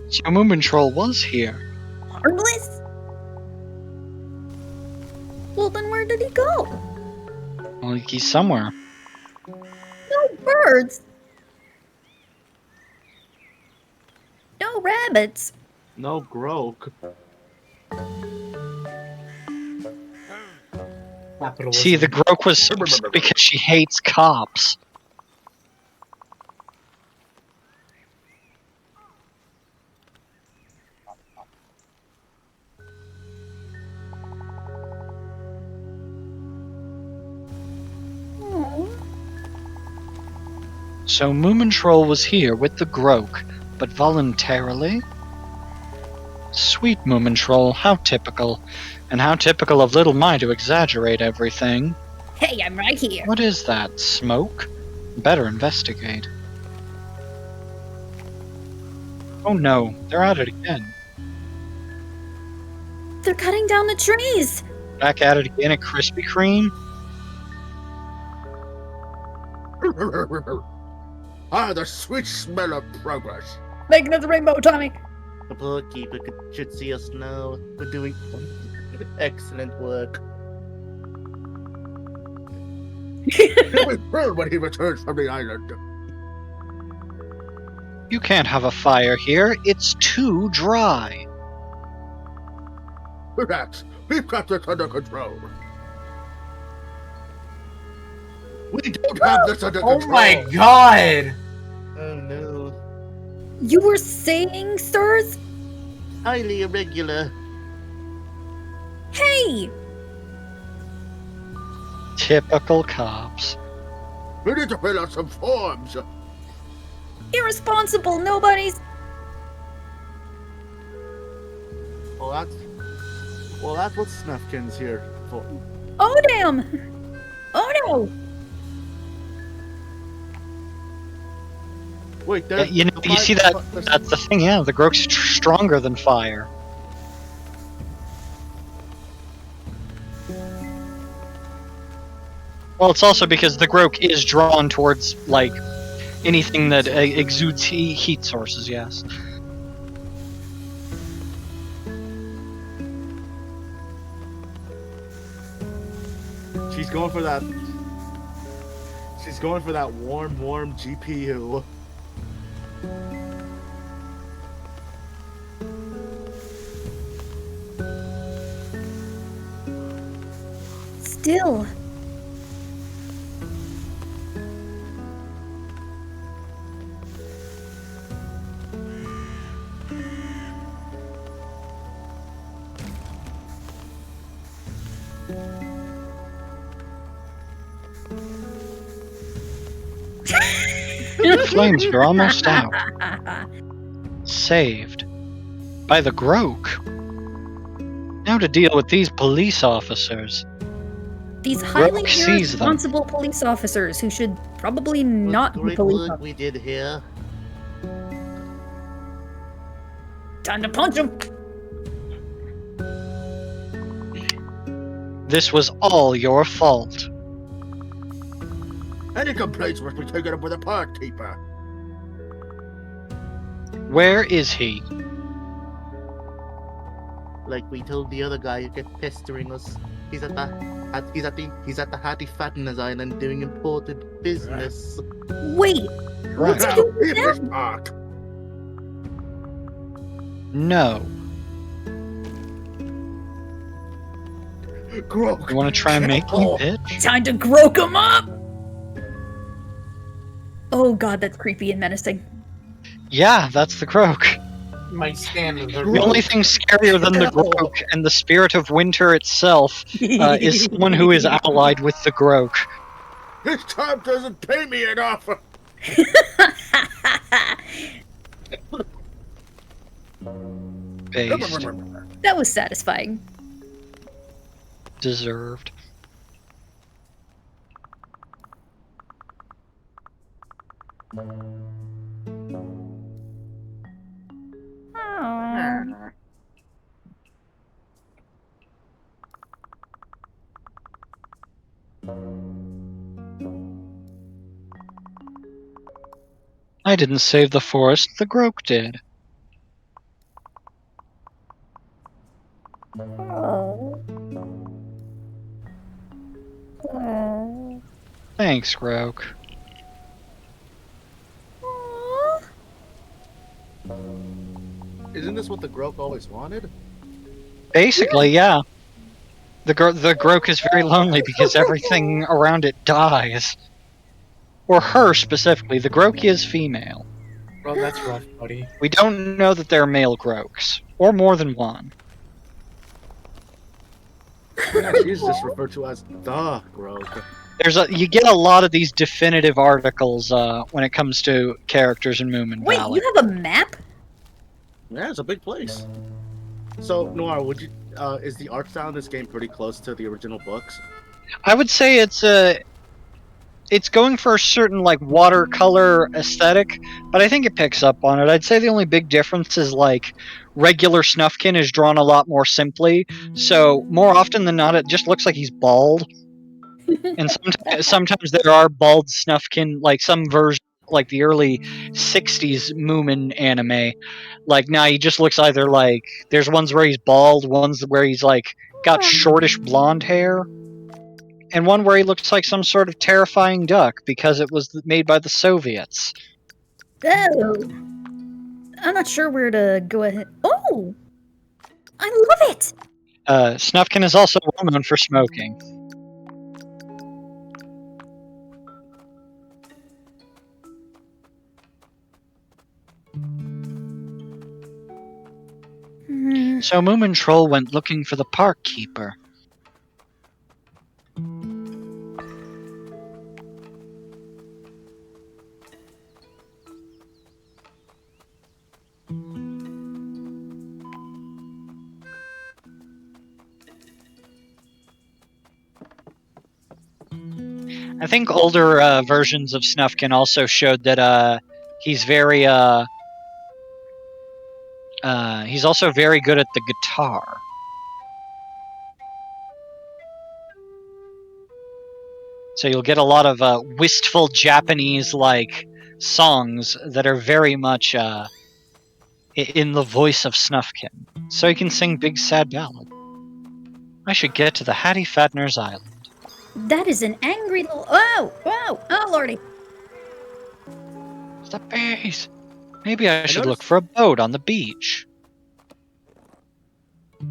So Moomin Troll was here. Harmless? Well, then where did he go? Well, he's somewhere. No birds. No rabbits. no Groke. Capitalism. See, the Groke was so upset because she hates cops. Oh. So Moomin Troll was here with the Groke, but voluntarily? Sweet Moomin Troll, how typical. And how typical of Little My to exaggerate everything. Hey, I'm right here. What is that? Smoke? Better investigate. Oh no, they're at it again. They're cutting down the trees. Back at it again at Krispy Kreme? Ah, the sweet smell of progress. Making it the rainbow, Tommy. The bookkeeper should see us now. We're doing excellent work. He'll be thrilled when he returns from the island. You can't have a fire here. It's too dry. Relax. We've got this under control. We don't have this under Oh control. my god! Oh no. You were saying, sirs? Highly irregular. Hey! Typical cops. We need to fill out some forms. Irresponsible nobodies! Well, that's what Snufkin's here for. Oh, damn! Oh, no! Wait, Yeah, you see that? That's the thing. Yeah, the Grok's stronger than fire. Well, it's also because the Grok is drawn towards like anything that exudes heat sources. Yes. She's going for that. She's going for that warm GPU. Still. The flames are almost out. Saved. By the Grok. Now to deal with these police officers. These highly Grok sees them. irresponsible police officers who should probably not be Great police work officers. we did here. Time to punch them! This was all your fault. Any complaints must be taken up with the park keeper. Where is he? Like we told the other guy who kept pestering us. He's at the Hattie Fattener's Island doing important business. Wait! What's he Now, doing leave now? this park. No. Grok. You want to try and make me bitch? Time to Grok him up! Oh god, that's creepy and menacing. Yeah, that's the Grok. My stand of the The only thing scarier than the Grok and the spirit of winter itself is someone who is allied with the Grok. This time doesn't pay me enough. Based. That was satisfying. Deserved. I didn't save the forest, the Grok did. Thanks, Grok. Isn't this what the Grok always wanted? Basically, yeah. The Grok is very lonely because everything around it dies. Or her specifically. The Grok is female. Bro, that's rough, buddy. We don't know that there are male Groks. Or more than one. Yeah, she's just referred to as the Grok. You get a lot of these definitive articles when it comes to characters in Moomin Wait, Valley. you have a map? Yeah, it's a big place. So, Noir, would you? Is the art style in this game pretty close to the original books? I would say it's going for a certain like watercolor aesthetic, but I think it picks up on it. I'd say the only big difference is like regular Snufkin is drawn a lot more simply, so more often than not it just looks like he's bald. And sometimes there are bald Snufkin, like some version, like the early 60s Moomin anime. Like, now he just looks either like, there's ones where he's bald, ones where he's like got shortish blonde hair, and one where he looks like some sort of terrifying duck because it was made by the Soviets. Oh. I'm not sure where to go ahead. Oh! I love it! Snufkin is also well known for smoking. So Moomin Troll went looking for the park keeper. I think older versions of Snufkin also showed that he's very he's also very good at the guitar. So you'll get a lot of wistful Japanese like songs that are very much in the voice of Snufkin. So he can sing Big Sad Ballad. I should get to the Hattie Fattener's Island. That is an angry little. Oh! Oh! Oh, lordy! The bees! Maybe I should look noticed- for a boat on the beach.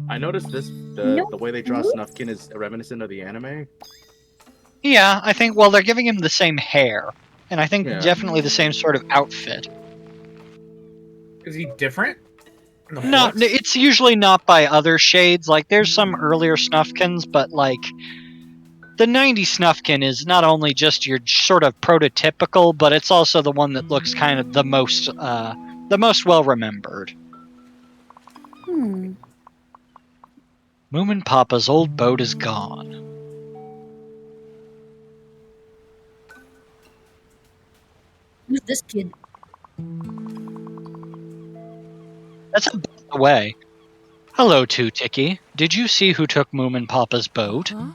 I noticed the way they draw Snufkin is reminiscent of the anime. Yeah, I think, well, they're giving him the same hair. And I think Yeah. definitely the same sort of outfit. Is he different? In the No, books? it's usually not by other shades. Like, there's some earlier Snufkins, but, like, the 90s Snufkin is not only just your sort of prototypical, but it's also the one that looks kind of the most well-remembered. Moomin Papa's old boat is gone. Who's this kid? That's a bit away. Hello, Two Ticky. Did you see who took Moomin Papa's boat? Huh?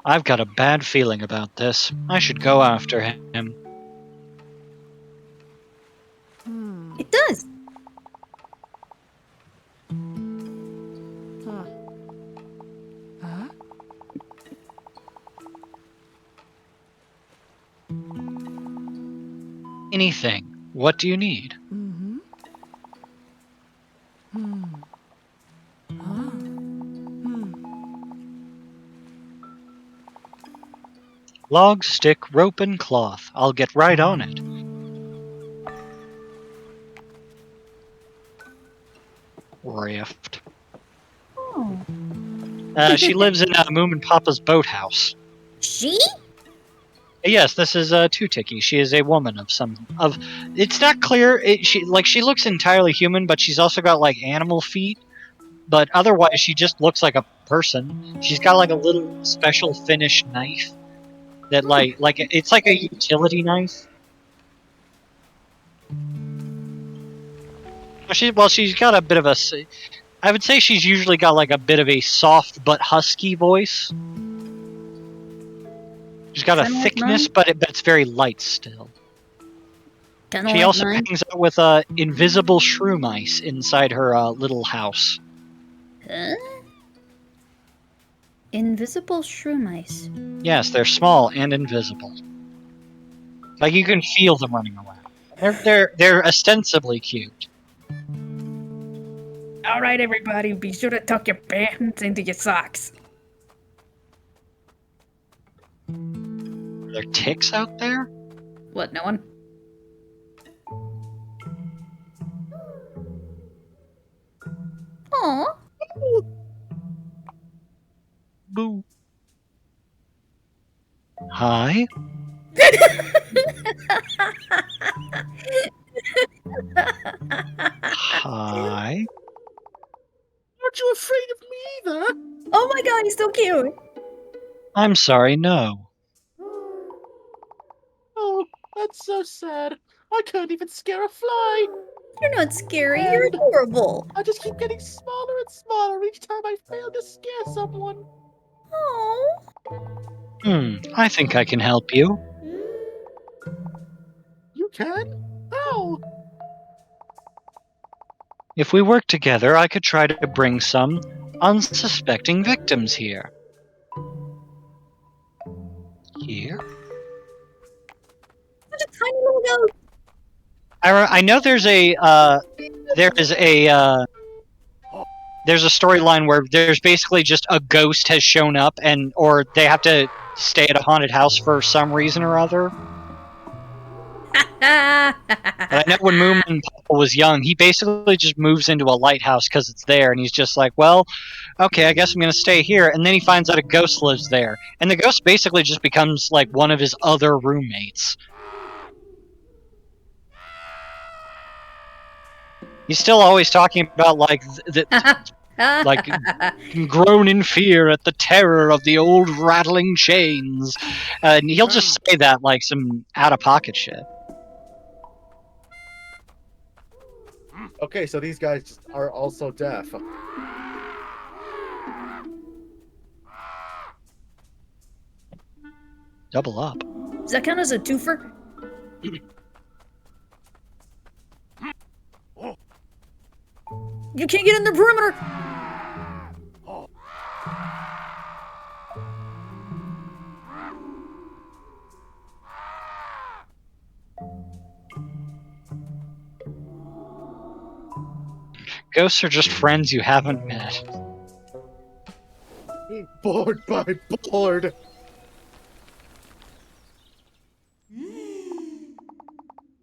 I've got a bad feeling about this. I should go after him. It does! Huh? Huh? Anything. What do you need? Mm-hmm. Huh? Log, stick, rope, and cloth. I'll get right on it. Rift. Oh. She lives in Moomin Papa's boathouse. She? Yes, this is Two Ticky. She is a woman of. It's not clear. She looks entirely human, but she's also got like animal feet. But otherwise, she just looks like a person. She's got like a little special Finnish knife that it's like a utility knife. She's got a bit of a. I would say she's usually got like a bit of a soft but husky voice. She's got a Kinda like thickness, mine? but it's very light still. Kinda She like also mine. hangs out with invisible shroom mice inside her little house. Huh? Invisible shroom mice. Yes, they're small and invisible. Like you can feel them running around. They're ostensibly cute. Alright, everybody, be sure to tuck your pants into your socks. Are there ticks out there? What, no one? Aw. Boo. Hi. Hi. Aren't you afraid of me either? Oh my god, he's so cute! I'm sorry, no. That's so sad. I can't even scare a fly. You're not scary. You're And adorable. I just keep getting smaller and smaller each time I fail to scare someone. Oh. I think I can help you. You can? How? If we work together, I could try to bring some unsuspecting victims here. Here? Such a tiny little ghost. I know there's a there's a storyline where there's basically just a ghost has shown up or they have to stay at a haunted house for some reason or other. But I know when Moomin Papa was young, he basically just moves into a lighthouse because it's there, and he's just like, well, okay, I guess I'm going to stay here. And then he finds out a ghost lives there. And the ghost basically just becomes like one of his other roommates. He's still always talking about like like groan in fear at the terror of the old rattling chains, and he'll just say that like some out of pocket shit. Okay, so these guys are also deaf. Double up. Does that count as a twofer? You can't get in the perimeter! Ghosts are just friends you haven't met. Bored by bored.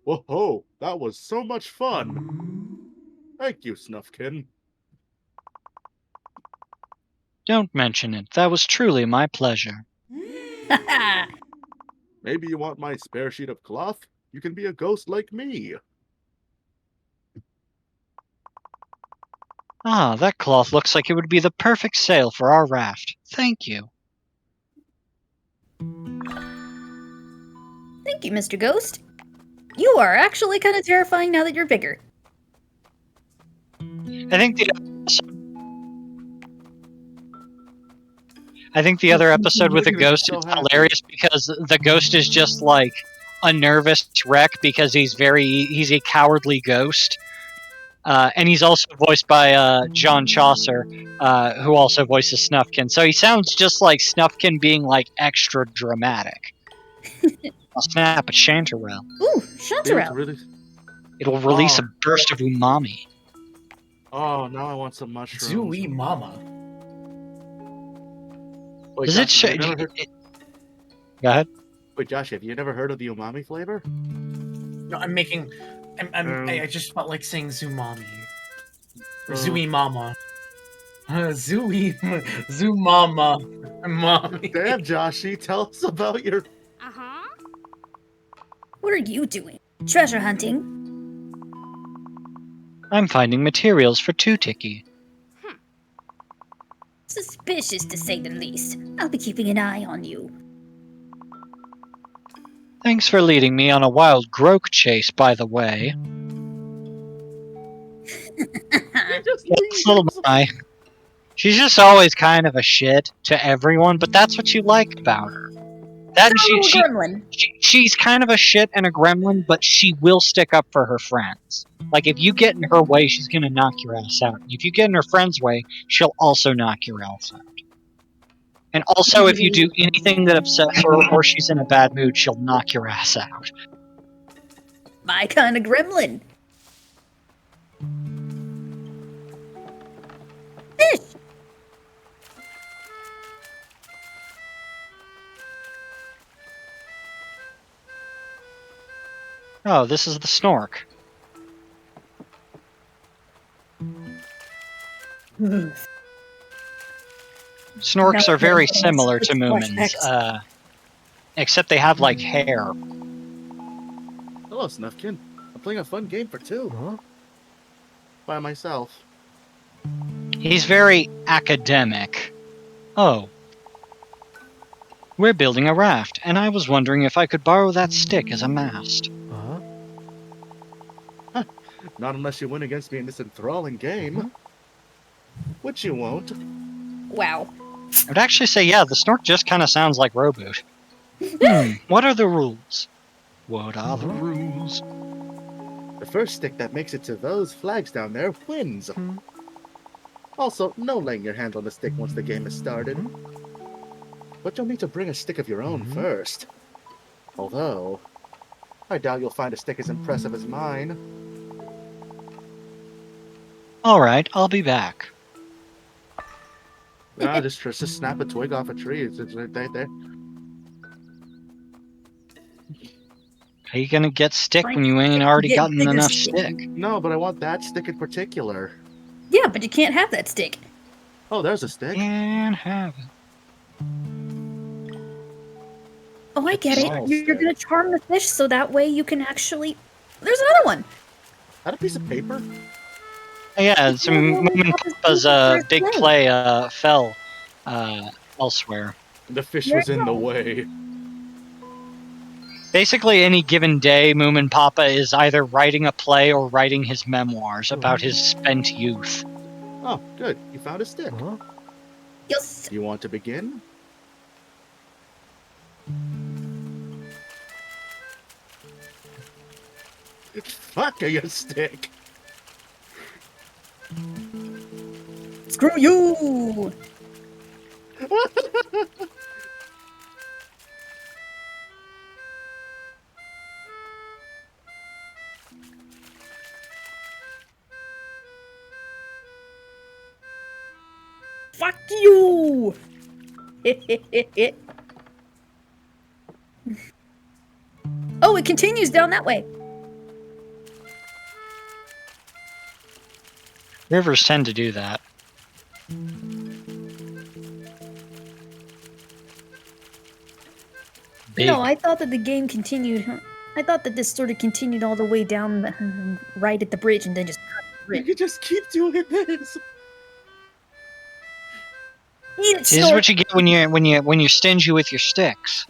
Whoa, that was so much fun. Thank you, Snufkin. Don't mention it. That was truly my pleasure. Maybe you want my spare sheet of cloth? You can be a ghost like me. Ah, that cloth looks like it would be the perfect sail for our raft. Thank you. Thank you, Mr. Ghost. You are actually kind of terrifying now that you're bigger. I think the other episode with the ghost is hilarious because the ghost is just like a nervous wreck because he's a cowardly ghost. And he's also voiced by John Chaucer, who also voices Snufkin. So he sounds just like Snufkin being like extra dramatic. I'll snap a chanterelle. Ooh, chanterelle. Really... It'll release a burst of umami. Oh, now I want some mushrooms. Zooey mama. Wait, Does Josh, it have you show? Go ahead. Wait, Josh, have you never heard of the umami flavor? No, I just felt like saying Zoomami. Or Zooey mama. Zoo mama. Mommy. Damn, Joshy, tell us about your... What are you doing? Treasure hunting? I'm finding materials for Two-Tiki. Suspicious, to say the least. I'll be keeping an eye on you. Thanks for leading me on a wild groke chase, by the way. Yes, little Mai. She's just always kind of a shit to everyone, but that's what you like about her. That she's kind of a shit and a gremlin, but she will stick up for her friends. Like, if you get in her way, she's gonna knock your ass out. If you get in her friend's way, she'll also knock your ass out. And also, if you do anything that upsets her or she's in a bad mood, she'll knock your ass out. My kind of gremlin. Fish! Oh, this is the snork. Snorks are very similar to Moomins, except they have, like, hair. Hello, Snufkin. I'm playing a fun game for two, huh? By myself. He's very academic. Oh. We're building a raft, and I was wondering if I could borrow that stick as a mast. Not unless you win against me in this enthralling game. Which you won't. Wow. I would actually say, yeah, the Snork just kind of sounds like Roboot. What are the rules? What are the rules? The first stick that makes it to those flags down there wins. Also, no laying your hand on the stick once the game has started. But you'll need to bring a stick of your own first. Although, I doubt you'll find a stick as impressive as mine. Alright, I'll be back. Just snap a twig off a tree. It's right there. How you gonna get stick when you ain't already gotten enough stick? No, but I want that stick in particular. Yeah, but you can't have that stick. Oh, there's a stick. Can't have it. Oh, I get Small it. You're stick. gonna charm the fish so that way you can actually... There's another one! That a piece of paper? Yeah, some Moomin Papa's big play fell elsewhere. The fish was in the way. Basically, any given day, Moomin Papa is either writing a play or writing his memoirs about his spent youth. Oh, good. You found a stick. Yes! You want to begin? Fuck your stick. Screw you! Fuck you! Oh, it continues down that way. Rivers tend to do that. Big. No, I thought that the game continued. I thought that this sort of continued all the way down the, right at the bridge and then just... You could just keep doing this. Eat it, This is Snort! what you get when you're stingy with your sticks.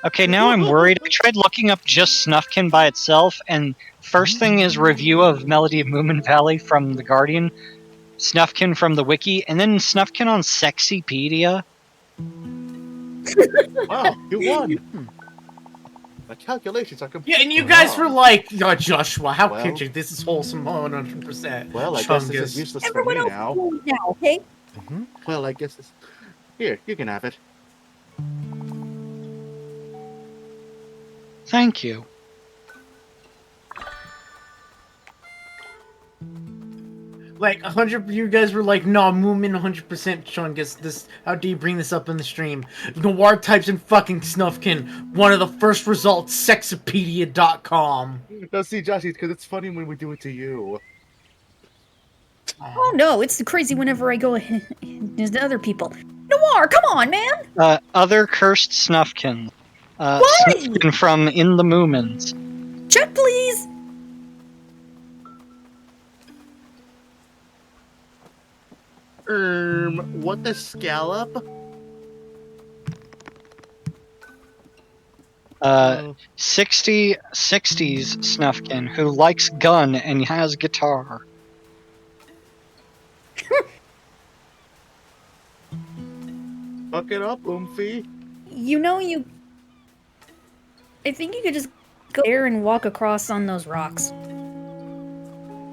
Okay, now I'm worried. I tried looking up just Snufkin by itself, and first thing is review of Melody of Moomin Valley from The Guardian, Snufkin from the wiki, and then Snufkin on Sexypedia. Wow, you won. My calculations are completely Yeah, and you guys were wrong. like, oh, Joshua, how Well- could you? This is wholesome 100%. Well, I guess this is Chungus. useless for Everyone me else now. knows now, okay? Well, I guess this... Here, you can have it. Thank you. Like 100, you guys were like, "No, Moomin 100% Chungus. This, how do you bring this up in the stream?" Noir types in fucking Snufkin. One of the first results, Sexopedia.com. No, see, Joshy, because it's funny when we do it to you. Oh no, it's crazy whenever I go there's the other people. Noir, come on, man! Other cursed Snufkin. Why? Snufkin from In the Moomins. Check, please! What the scallop? 60s Snufkin who likes gun and has guitar. Fuck it up, Oomphy. You know, I think you could just go there and walk across on those rocks.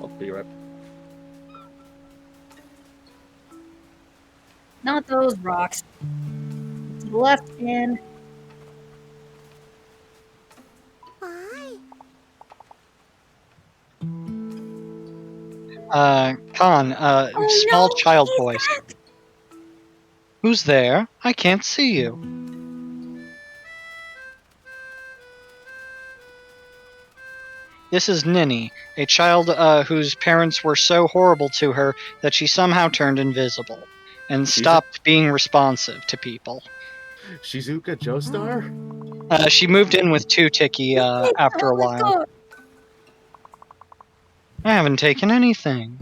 I'll be right. Not those rocks. To the left hand. Khan, Oh, small no, child he's voice. back. Who's there? I can't see you. This is Ninny, a child whose parents were so horrible to her that she somehow turned invisible and stopped being responsive to people. Shizuka Joestar? She moved in with Two Tiki after a Oh my while. God. I haven't taken anything.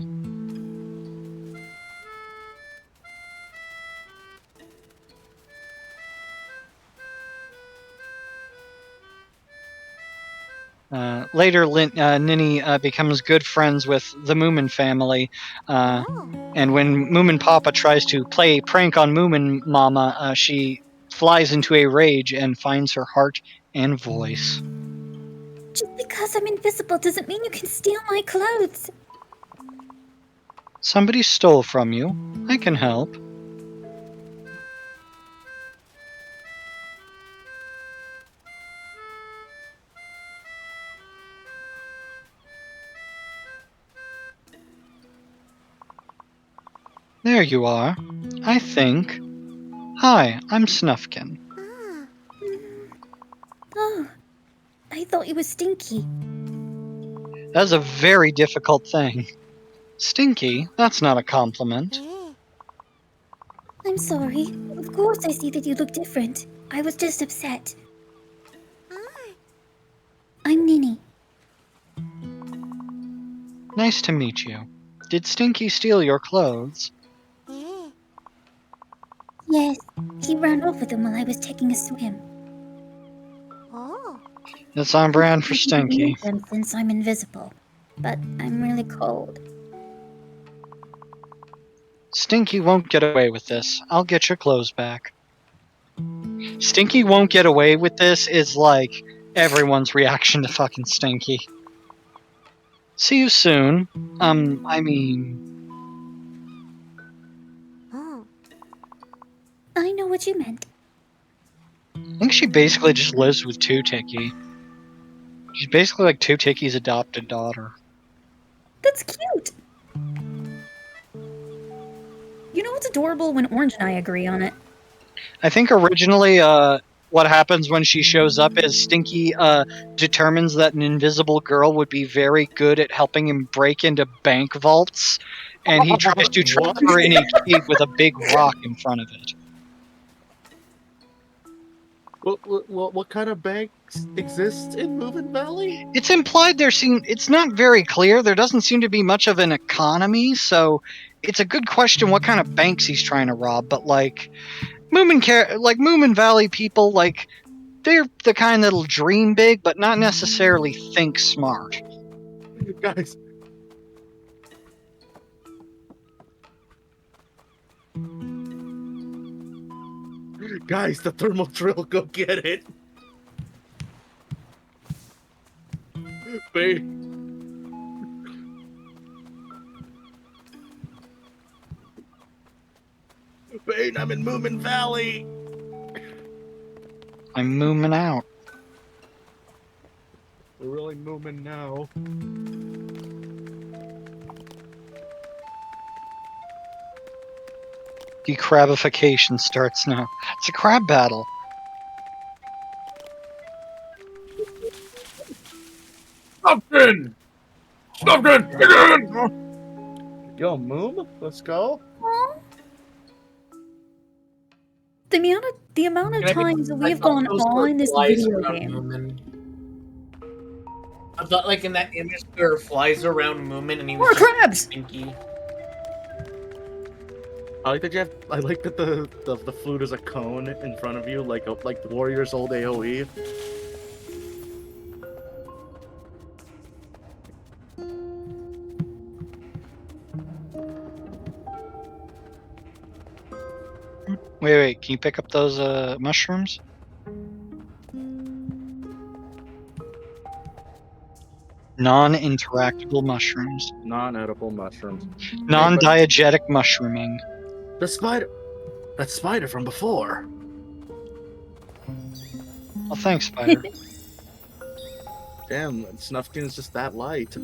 Later, Ninny becomes good friends with the Moomin family, and when Moomin Papa tries to play a prank on Moomin Mama, she flies into a rage and finds her heart and voice. Just because I'm invisible doesn't mean you can steal my clothes. Somebody stole from you. I can help. There you are, I think. Hi, I'm Snufkin. Oh, I thought you were Stinky. That's a very difficult thing. Stinky? That's not a compliment. I'm sorry. Of course I see that you look different. I was just upset. I'm Ninny. Nice to meet you. Did Stinky steal your clothes? Yes, he ran off with them while I was taking a swim. That's on brand for Stinky. Them since I'm invisible, but I'm really cold. Stinky won't get away with this. I'll get your clothes back. Stinky won't get away with this is like everyone's reaction to fucking Stinky. See you soon. I mean... I know what you meant. I think she basically just lives with Two-Ticky. She's basically like Two-Ticky's adopted daughter. That's cute! You know what's adorable when Orange and I agree on it? I think originally, what happens when she shows up is Stinky, determines that an invisible girl would be very good at helping him break into bank vaults, and he tries to trap her in a cave with a big rock in front of it. What kind of banks exist in Moving Valley? It's implied it's not very clear. There doesn't seem to be much of an economy, so it's a good question what kind of banks he's trying to rob, but like Moomin Valley people, like, they're the kind that'll dream big, but not necessarily think smart. Guys. Guys, the thermal drill, go get it. Bane. Bane, I'm in Moomin Valley. I'm moomin out. We're really moomin now. Decrabification starts now. It's a crab battle. Snufkin! Snufkin! Again! Yo, Moom, let's go. The amount of times that we've gone on this video game. I thought, like, in that image where it flies around Moomin and he was More crabs! Stinky. I like that I like that the flute is a cone in front of you, like the Warriors' old AoE. Wait, can you pick up those mushrooms? Non-interactable mushrooms. Non-edible mushrooms. Non-diegetic mushrooming. The spider. That spider from before. Well, thanks, Spider. Damn, Snufkin is just that light.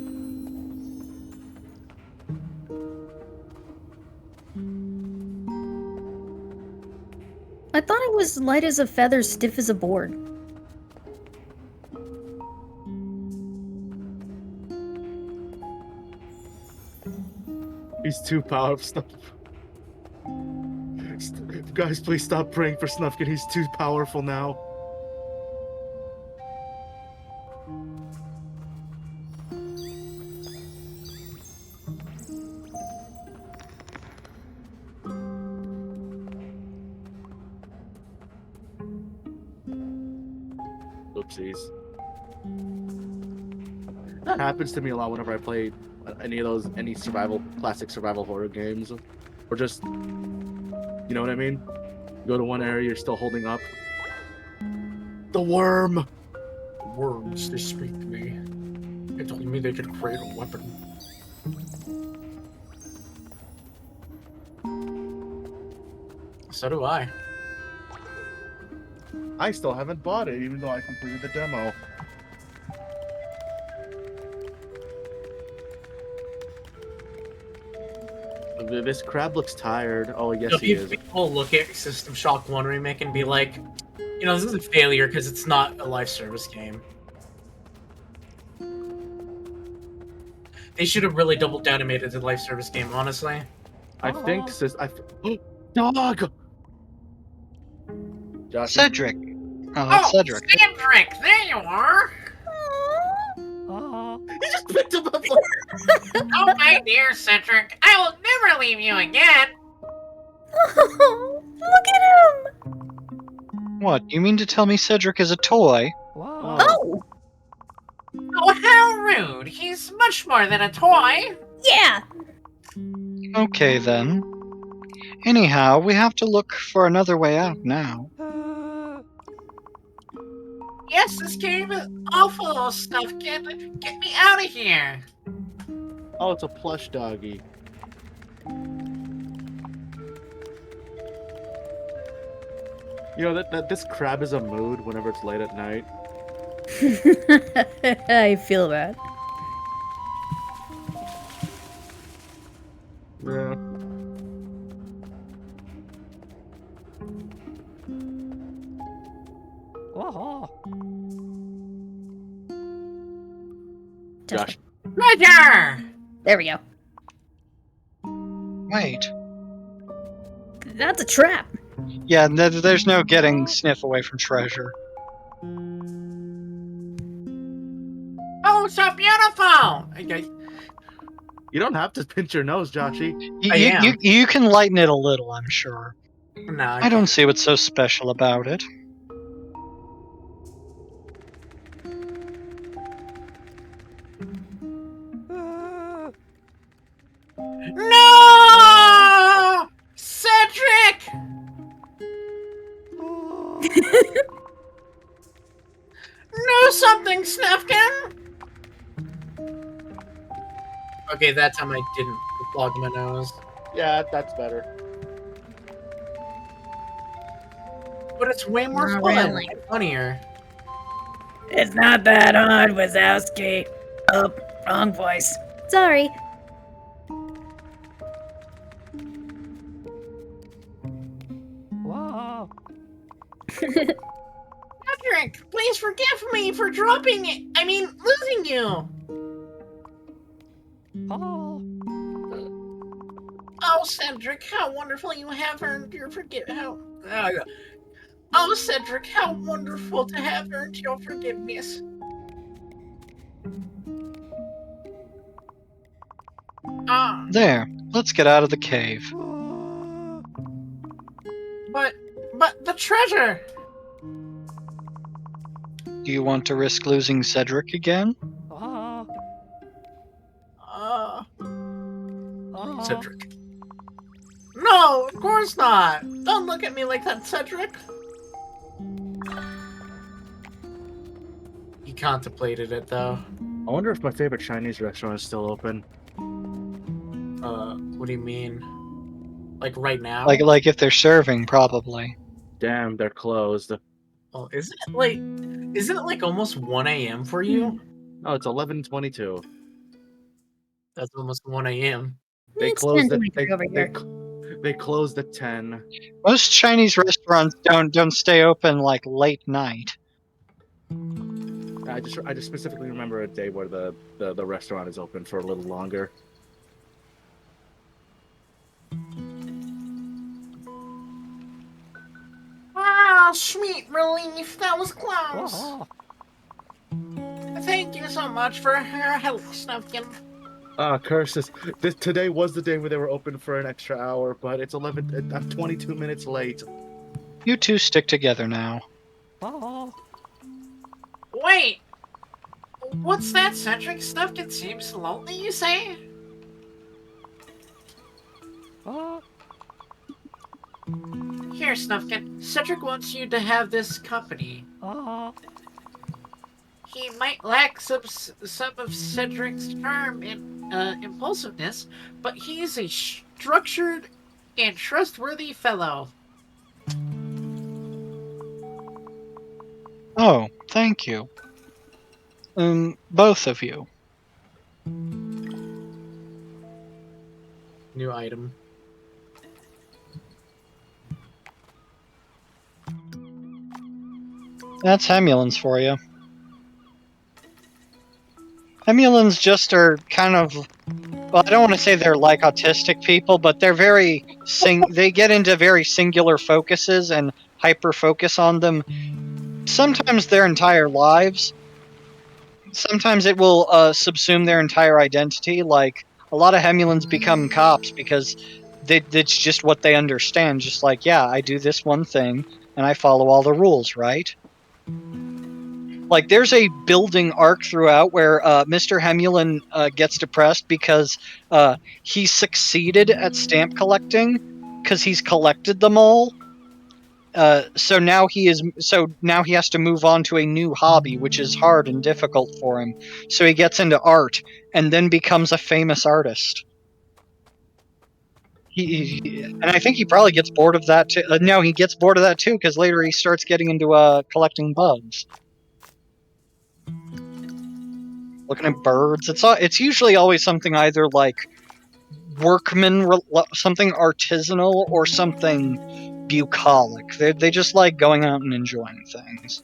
I thought it was light as a feather, stiff as a board. He's too powerful. Guys, please stop praying for Snufkin. He's too powerful now. NPCs. That happens to me a lot whenever I play any classic survival horror games, or just, you know what I mean? Go to one area, you're still holding up. The worm. Worms, they speak to me. They told me they could create a weapon. So do I. I still haven't bought it, even though I completed the demo. This crab looks tired. Oh, yes, So he is. people look at System Shock 1 remake and be like, you know, this is a failure because it's not a live service game. They should have really doubled down and made it a live service game, honestly. I think dog. Josh, Cedric. Oh, that's Cedric. Cedric, there you are. he just picked him up. Oh, my dear Cedric, I will never leave you again. Oh, look at him! What? You mean to tell me Cedric is a toy? Oh, Oh, how rude. He's much more than a toy. yeah. Okay then. Anyhow, we have to look for another way out now. Yes, this game is awful, Snufkin. Get me out of here. Oh, it's a plush doggy. You know that this crab is a mood whenever it's late at night. I feel that. Yeah. Josh. Roger! There we go. Wait. That's a trap. Yeah, there's no getting Sniff away from treasure. Oh, so beautiful! Okay. You don't have to pinch your nose, Joshy. You can lighten it a little, I'm sure. No, I don't see what's so special about it. No! Cedric! Know something, Snufkin! Okay, that time I didn't clog my nose. Yeah, that's better. But it's way more Not fun really. and funnier. It's not that hard, Wazowski. Oh, wrong voice. Sorry. Cedric, please forgive me for dropping it. I mean, losing you. Oh, Cedric, how wonderful you have earned your Oh, Cedric, how wonderful to have earned your forgiveness. Ah, There, let's get out of the cave. but the treasure. Do you want to risk losing Cedric again? Cedric. No, of course not. Don't look at me like that, Cedric. He contemplated it, though. I wonder if my favorite Chinese restaurant is still open. What do you mean? Like right now? Like if they're serving, probably. Damn, they're closed. Oh, isn't it like almost 1 a.m. for you? Oh, it's 11:22. That's almost 1 a.m. They It's closed at 10:23 over here. they closed at 10. Most Chinese restaurants don't stay open like late night. I just specifically remember a day where the restaurant is open for a little longer. Ah, sweet relief. That was close. Thank you so much for your help, Snufkin. Ah, curses. Today was the day where they were open for an extra hour, but it's 11. I'm 22 minutes late. You two stick together now. Wait! What's that, Cedric? Snufkin seems lonely, you say? Here, Snufkin. Cedric wants you to have this company. He might lack some of Cedric's charm and impulsiveness, but he's a structured and trustworthy fellow. Oh, thank you. Both of you. New item. That's Hemulans for you. Hemulans just are kind of, well, I don't want to say they're like autistic people, but they're very they get into very singular focuses and hyper focus on them. Sometimes their entire lives. Sometimes it will subsume their entire identity. Like a lot of Hemulans become cops because it's just what they understand. Just like, yeah, I do this one thing and I follow all the rules, right? Like there's a building arc throughout where Mr. Hemulan gets depressed because he succeeded at stamp collecting because he's collected them all. So now he has to move on to a new hobby, which is hard and difficult for him. So he gets into art and then becomes a famous artist. And I think he probably gets bored of that too. No, he gets bored of that too because later he starts getting into collecting bugs. Looking at birds. It's usually always something either like workman, something artisanal, or something bucolic. They just like going out and enjoying things.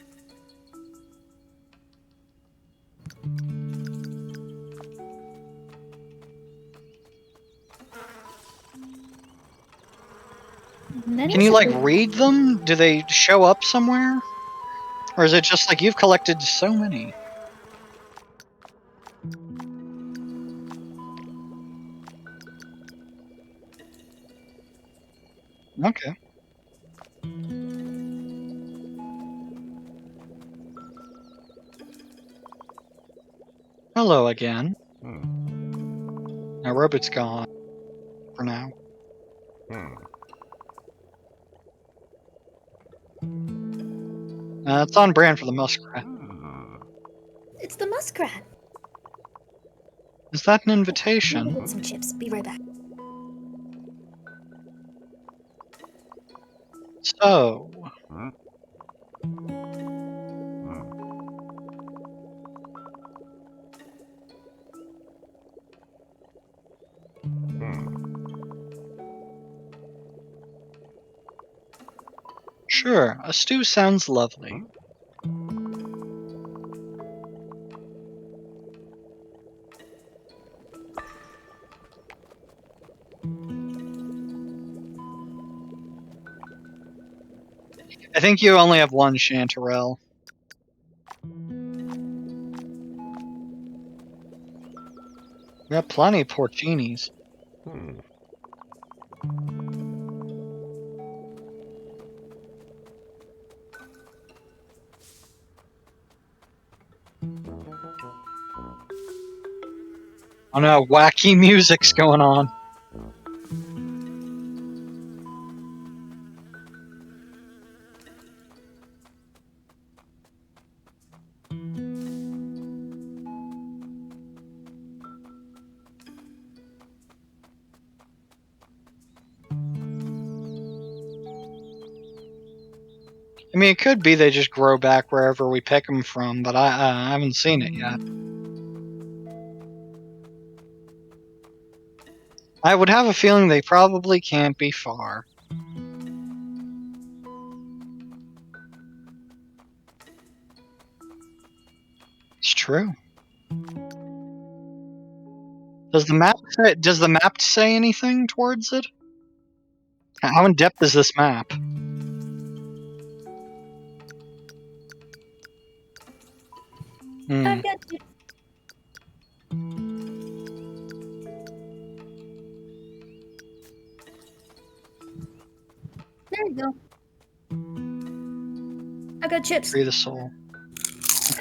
Can you like read them? Do they show up somewhere? Or is it just like you've collected so many? Okay. Hello again. Now Robot's gone. For now. It's on brand for the muskrat. It's the muskrat. Is that an Let me invitation? get some chips. Be right back. So... Sure, a stew sounds lovely. I think you only have one chanterelle. We got plenty of porcinis. Oh no, wacky music's going on. I mean, it could be they just grow back wherever we pick them from, but I haven't seen it yet. I would have a feeling they probably can't be far. It's true. Does the map say anything towards it? How in depth is this map? I've got chips. There you go. I got chips. Free the soul.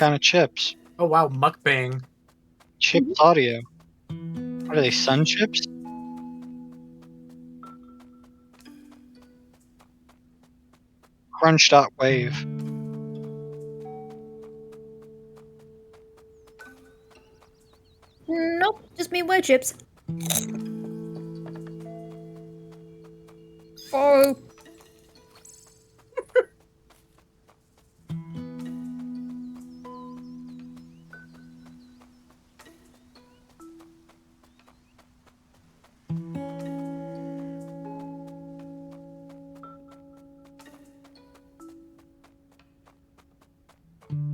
kind of chips. Oh wow, mukbang. Chips audio. What are they, sun chips? Crunch.wave. Nope, just me wet chips. Oh.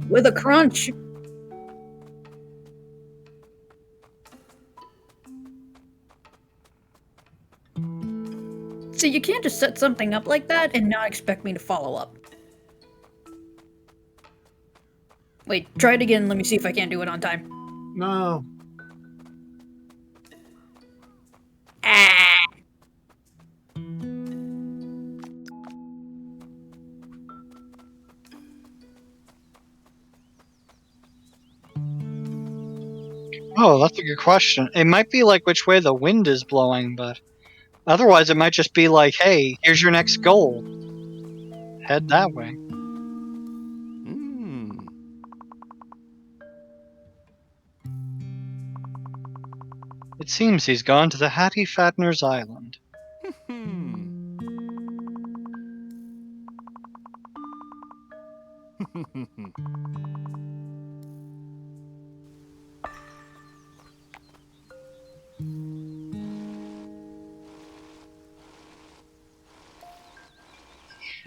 With a crunch. So you can't just set something up like that and not expect me to follow up. Wait, try it again. Let me see if I can't do it on time. No. Ah. Oh, that's a good question. It might be like which way the wind is blowing, but otherwise it might just be like, hey, here's your next goal. Head that way. It seems he's gone to the Hattie Fattener's Island.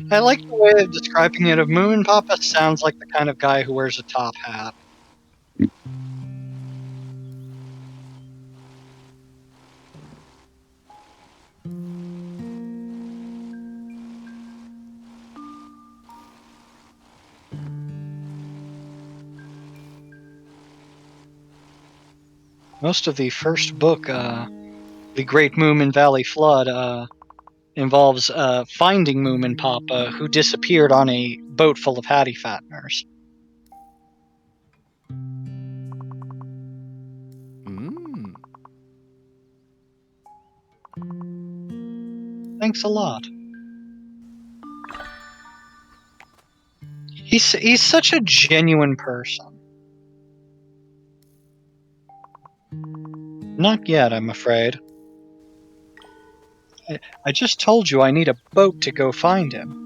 I like the way of describing it. Of Moomin Papa sounds like the kind of guy who wears a top hat. Most of the first book, The Great Moomin Valley Flood, involves finding Moomin Papa, who disappeared on a boat full of Hattie Fatteners. Thanks a lot. He's such a genuine person. Not yet, I'm afraid. I just told you I need a boat to go find him.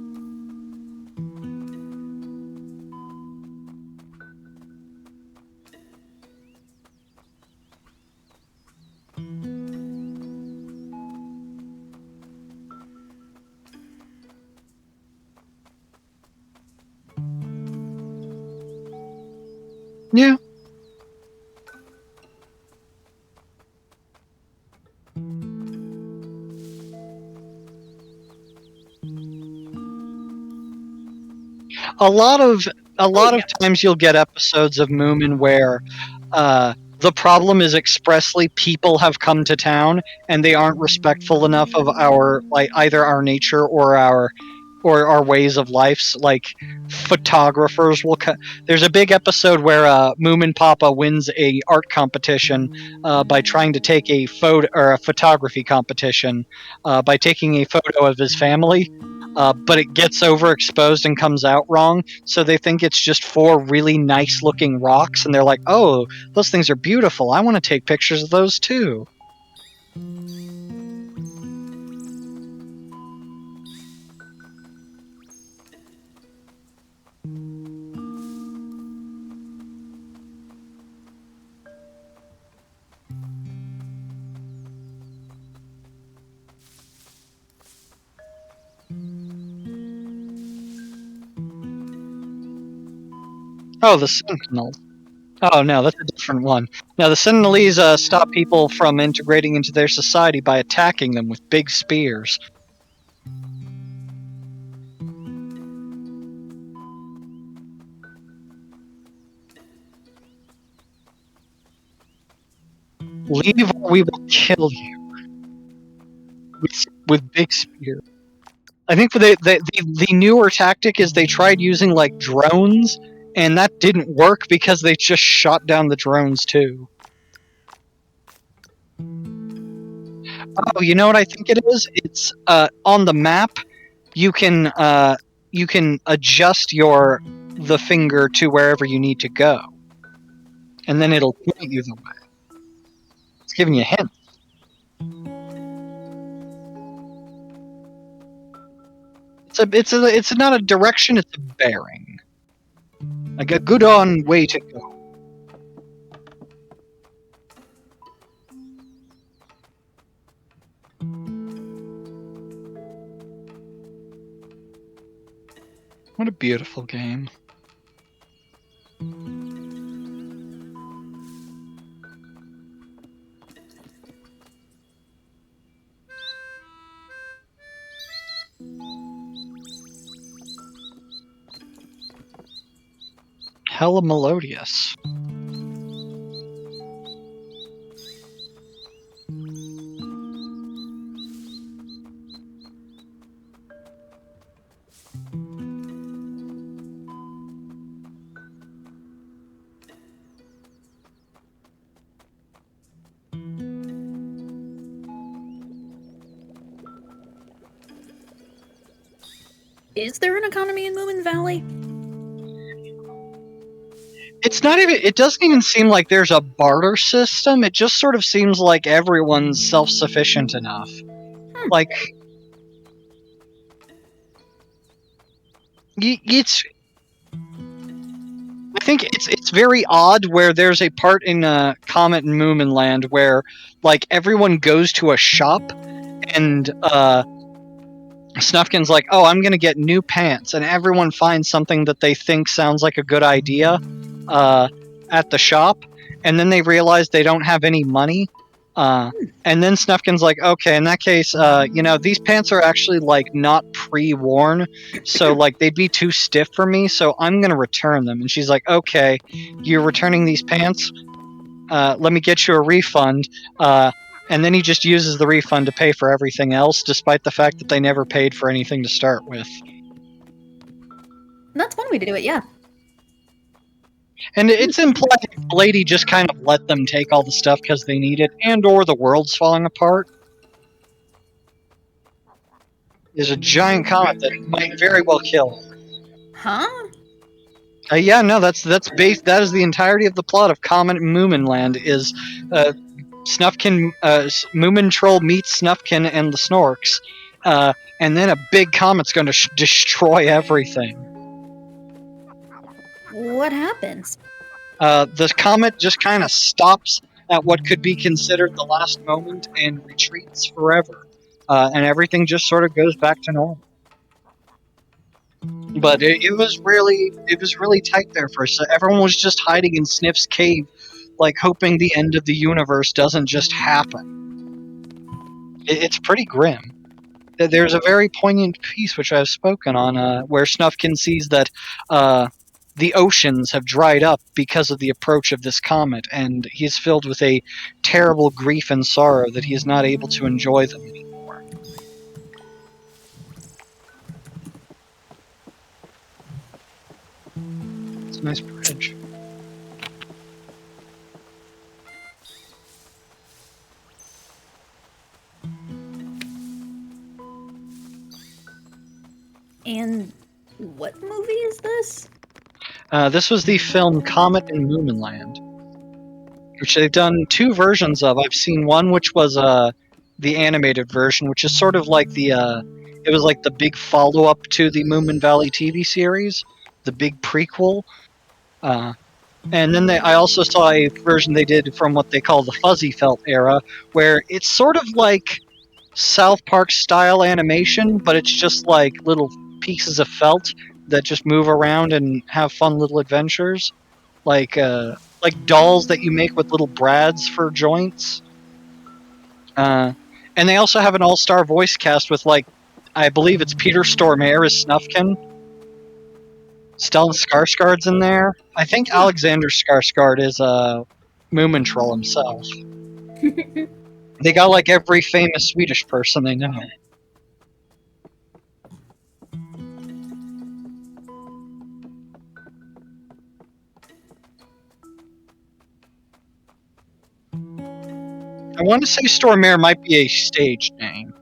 Yeah. A lot of times you'll get episodes of Moomin where the problem is expressly people have come to town and they aren't respectful enough of our either our nature or our ways of life. Like photographers will there's a big episode where Moomin Papa wins a art competition by trying to take a photo or a photography competition by taking a photo of his family. But it gets overexposed and comes out wrong, so they think it's just 4 really nice looking rocks, and they're like, oh, those things are beautiful, I want to take pictures of those too. Oh, the Sentinels. Oh no, that's a different one. Now the Sentinelese stop people from integrating into their society by attacking them with big spears. Leave or we will kill you. With big spears. I think the newer tactic is they tried using like drones and that didn't work because they just shot down the drones too. Oh, you know what I think it is? It's on the map. You can adjust the finger to wherever you need to go, and then it'll point you the way. It's giving you hints. It's not a direction. It's a bearing, like a good on way to go. What a beautiful game. Hella melodious. Is there an economy in Moomin Valley? It's not even. It doesn't even seem like there's a barter system. It just sort of seems like everyone's self-sufficient enough. Like, it's. I think it's very odd where there's a part in Comet and Moomin Land where like everyone goes to a shop and Snufkin's like, oh, I'm gonna get new pants, and everyone finds something that they think sounds like a good idea at the shop, and then they realize they don't have any money. And then Snufkin's like, okay, in that case, these pants are actually like not pre-worn, so like they'd be too stiff for me, so I'm gonna return them. And she's like, okay, you're returning these pants? Let me get you a refund. And then he just uses the refund to pay for everything else, despite the fact that they never paid for anything to start with. That's one way to do it, yeah. And it's implied the lady just kind of let them take all the stuff because they need it, and or the world's falling apart. There's a giant comet that might very well kill her. Huh? Yeah, no, that's based. That is the entirety of the plot of Comet and Moomin Land. Is Snufkin, Moomin Troll meets Snufkin and the Snorks, and then a big comet's going to destroy everything. What happens? The comet just kind of stops at what could be considered the last moment and retreats forever, and everything just sort of goes back to normal. But it was really tight there for a second. Everyone was just hiding in Sniff's cave, like hoping the end of the universe doesn't just happen. It's pretty grim. There's a very poignant piece which I've spoken on, where Snufkin sees that the oceans have dried up because of the approach of this comet, and he is filled with a terrible grief and sorrow that he is not able to enjoy them anymore. It's a nice bridge. And what movie is this? This was the film Comet in Moomin Land, which they've done two versions of. I've seen one which was the animated version, which is sort of like it was like the big follow-up to the Moomin Valley TV series, the big prequel. And then I also saw a version they did from what they call the Fuzzy Felt era, where it's sort of like South Park style animation, but it's just like little pieces of felt that just move around and have fun little adventures, like dolls that you make with little brads for joints. And they also have an all-star voice cast with, like, I believe it's Peter Stormare as Snufkin. Stellan Skarsgård's in there. I think Alexander Skarsgård is Moomin Troll himself. They got like every famous Swedish person they know. I want to say Stormare might be a stage name.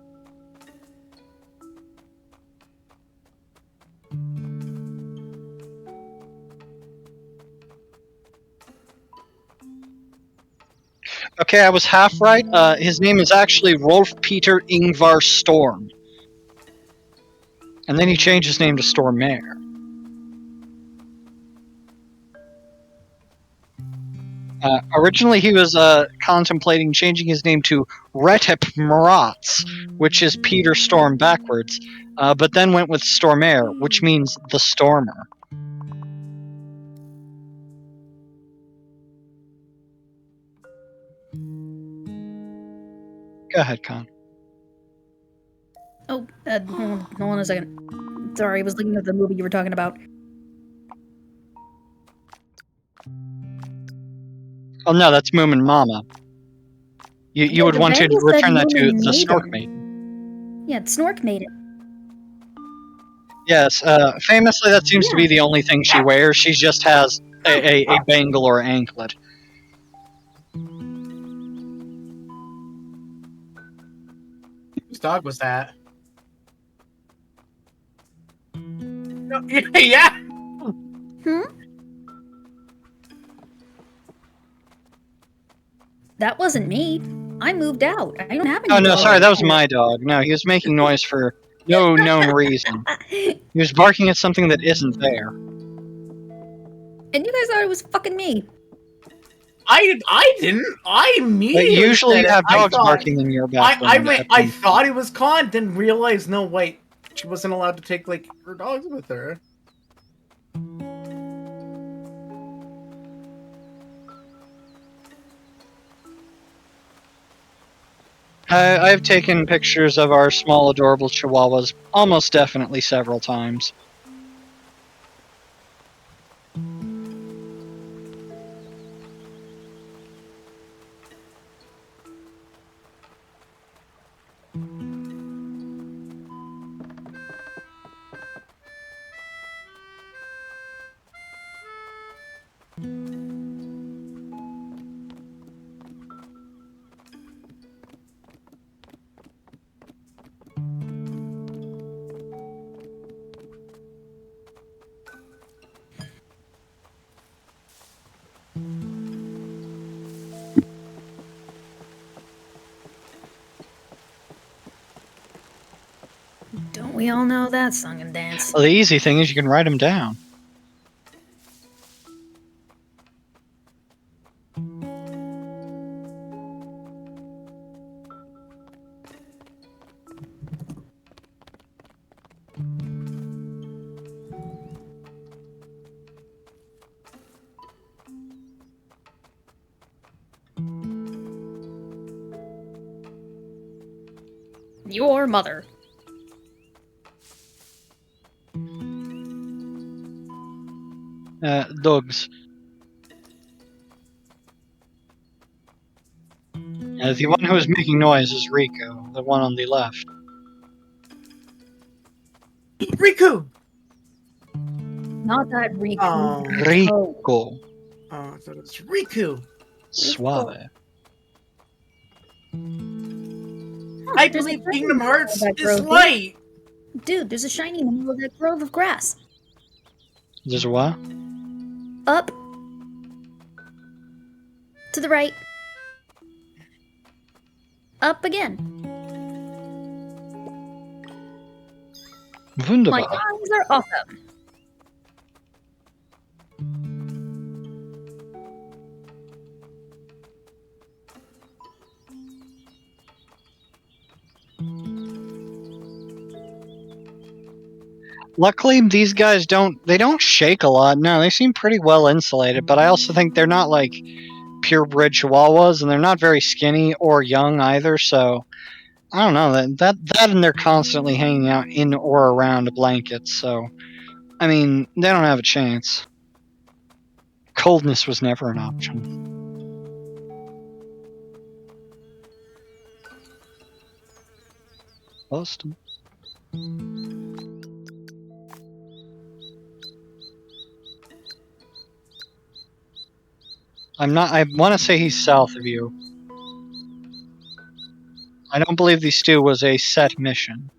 Okay, I was half right. His name is actually Rolf Peter Ingvar Storm. And then he changed his name to Stormare. Originally, he was contemplating changing his name to Retep Maratz, which is Peter Storm backwards, but then went with Stormare, which means the Stormer. Go ahead, Con. Oh, hold on a second. Sorry, I was looking at the movie you were talking about. Oh no, that's Moomin Mama. You would the want to Vandal said return that to Moomin the made Snork him. Maiden. Yeah, Snork made it. Yes, famously that seems to be the only thing she wears. She just has a bangle or anklet. Whose dog was that? No, yeah. That wasn't me. I moved out. I don't have any Oh no, dogs. sorry, that was my dog. No, he was making noise for no known reason. He was barking at something that isn't there. And you guys thought it was fucking me. I didn't. I immediately But usually said you it. have I dogs thought, barking in your background. I thought it was Con, didn't realize, no, wait. She wasn't allowed to take, like, her dogs with her. I've taken pictures of our small, adorable chihuahuas almost definitely several times. Don't we all know that song and dance? Well, the easy thing is you can write them down. Your mother. Dogs. The one who was making noise is Rico, the one on the left. Riku! Not that Riku. Oh. Rico. Oh, I thought it was Riku. Suave. I there's believe a Kingdom shiny Hearts that is grove. light! Dude, there's a shiny in the middle of that grove of grass. There's a what? Up. To the right. Up again. My Wunderbar. eyes are awesome. Luckily, these guys don't shake a lot. No, they seem pretty well insulated, but I also think they're not like purebred chihuahuas, and they're not very skinny or young either, so I don't know, that and they're constantly hanging out in or around blankets, so I mean, they don't have a chance. Coldness was never an option. Boston. I want to say he's south of you. I don't believe the stew was a set mission.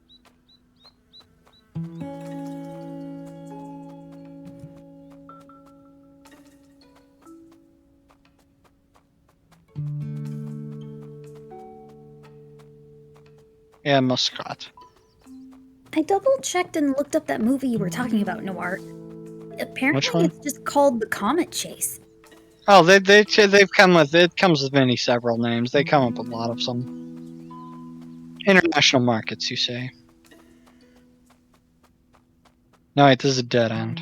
Yeah, Muscat. I double-checked and looked up that movie you were talking about, Noir. Apparently one? it's just called The Comet Chase. Oh, they've come with it. Comes with many several names. They come up with a lot of some. International markets, you say? No, wait, this is a dead end.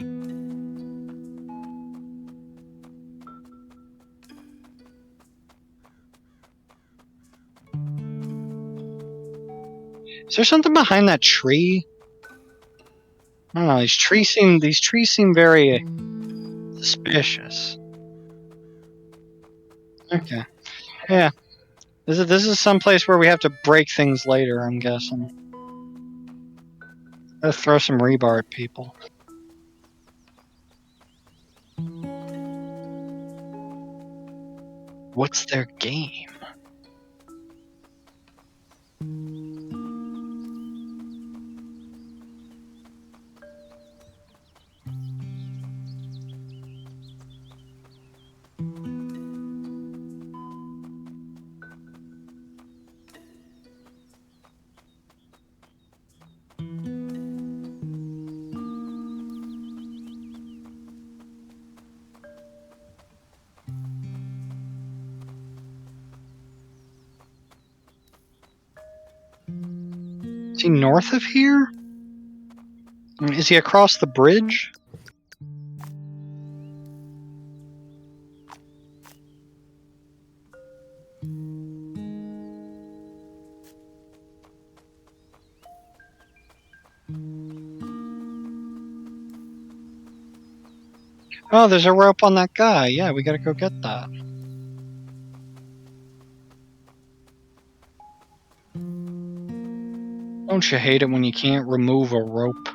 Is there something behind that tree? I don't know. These trees seem very suspicious. Okay. Yeah. This is some place where we have to break things later, I'm guessing. Let's throw some rebar at people. What's their game? Is he north of here? Is he across the bridge? Oh, there's a rope on that guy. Yeah, we gotta go get that. Don't you hate it when you can't remove a rope?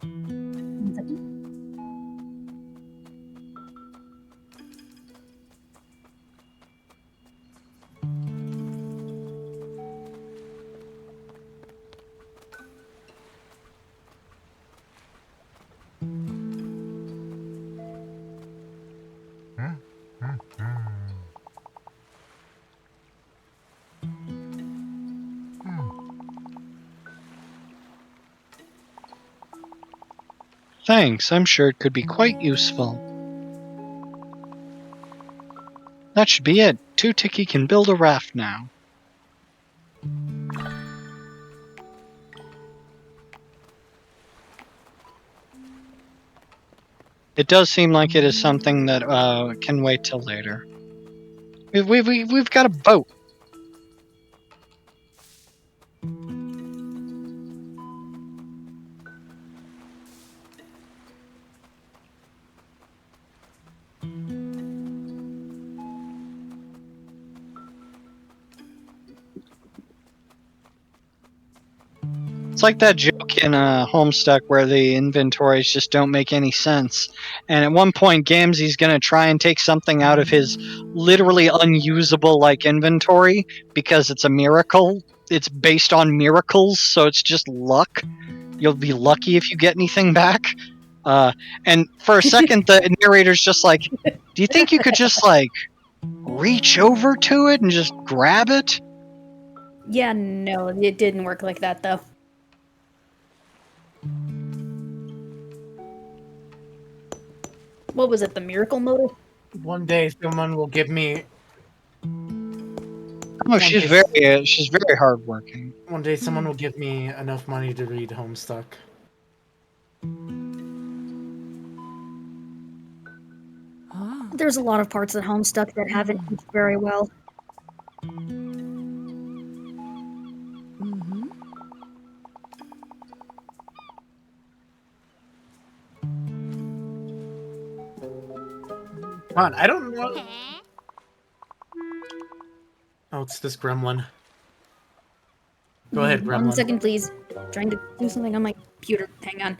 One second. Thanks, I'm sure it could be quite useful. That should be it. Two-Ticky can build a raft now. It does seem like it is something that can wait till later. We've got a boat. It's like that joke in Homestuck where the inventories just don't make any sense. And at one point, Gamzee's gonna try and take something out of his literally unusable inventory because it's a miracle. It's based on miracles, so it's just luck. You'll be lucky if you get anything back. And for a second, the narrator's just like, "Do you think you could just reach over to it and just grab it?" Yeah, no, it didn't work like that, though. What was it, the miracle motor? One day someone will give me. Oh, she's very hardworking. One day someone will give me enough money to read Homestuck. Ah. There's a lot of parts of Homestuck that haven't aged very well. Mm-hmm. on, I don't know. Oh, it's this gremlin. Go ahead, gremlin. 1 second, please. Trying to do something on my computer. Hang on.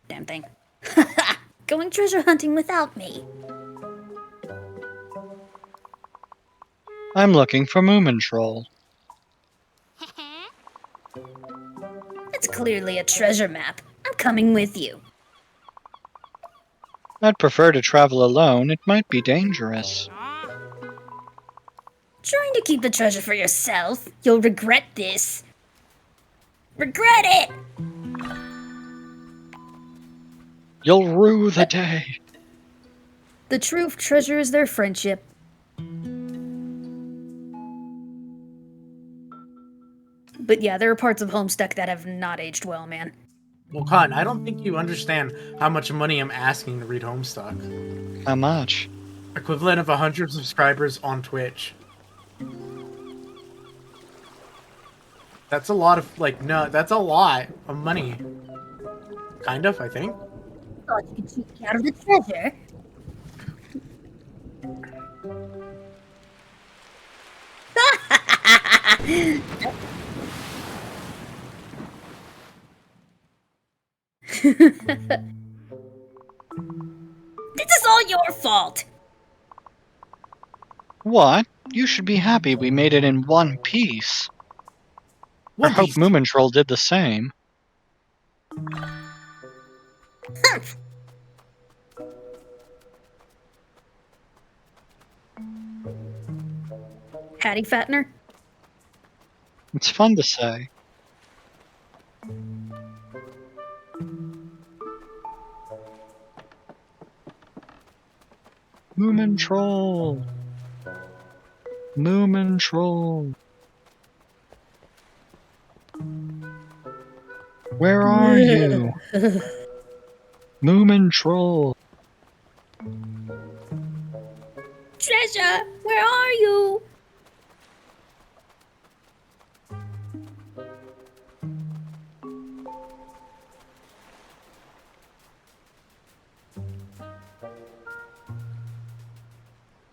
Damn thing. Going treasure hunting without me. I'm looking for Moomin Troll. It's clearly a treasure map. I'm coming with you. I'd prefer to travel alone. It might be dangerous. Trying to keep the treasure for yourself. You'll regret this. Regret it! You'll rue the day. The true treasure is their friendship. But yeah, there are parts of Homestuck that have not aged well, man. Well, Con, I don't think you understand how much money I'm asking to read Homestuck. How much? Equivalent of 100 subscribers on Twitch. That's a lot of, like, no, that's a lot of money. Kind of, I think. Thought you could cheat me out of the treasure. This is all your fault. What? You should be happy we made it in one piece. I hope Moomin Troll did the same. Patty Fattener? It's fun to say. Moomin Troll. Moomin Troll. Where are you? Moomin Troll. Treasure, where are you?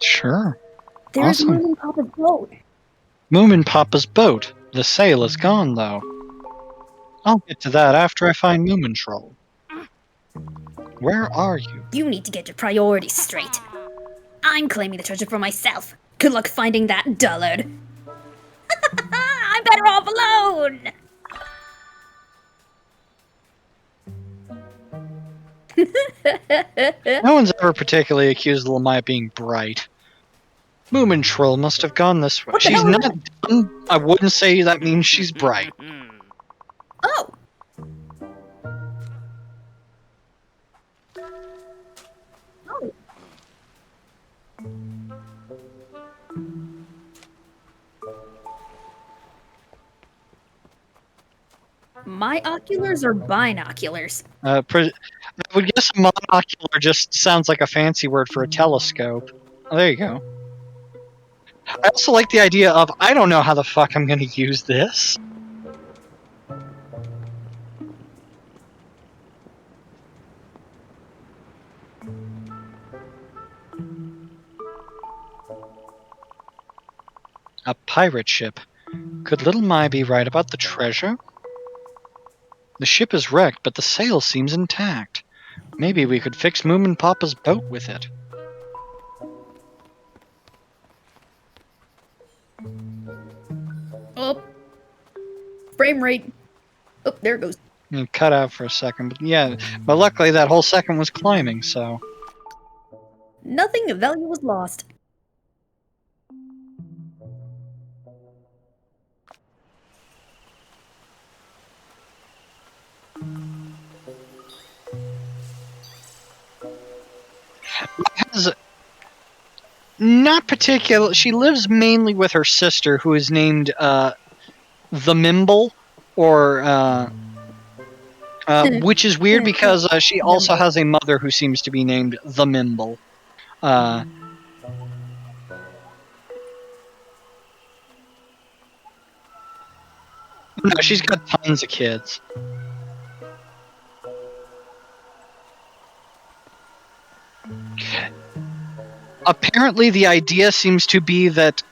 Sure. There's Awesome. Moomin Papa's boat. Moomin Papa's boat. The sail is gone, though. I'll get to that after I find Moomin Troll. Where are you? You need to get your priorities straight. I'm claiming the treasure for myself. Good luck finding that dullard. I'm better off alone. No one's ever particularly accused Lamai of being bright. Moomin Troll must have gone this way. What the She's hell is not dumb. I wouldn't say that means she's bright. Oh. Oh. My oculars are binoculars. I would guess a monocular just sounds like a fancy word for a telescope. Oh, there you go. I also like the idea of, I don't know how the fuck I'm gonna use this. A pirate ship. Could Little Mai be right about the treasure? The ship is wrecked, but the sail seems intact. Maybe we could fix Moomin Papa's boat with it. Oh. Frame rate. Oh, there it goes. It cut out for a second, but yeah. But luckily that whole second was climbing, so... Nothing of value was lost. Has not particular. She lives mainly with her sister, who is named the Mimble, or which is weird because she also has a mother who seems to be named the Mimble. No, she's got tons of kids. apparently the idea seems to be that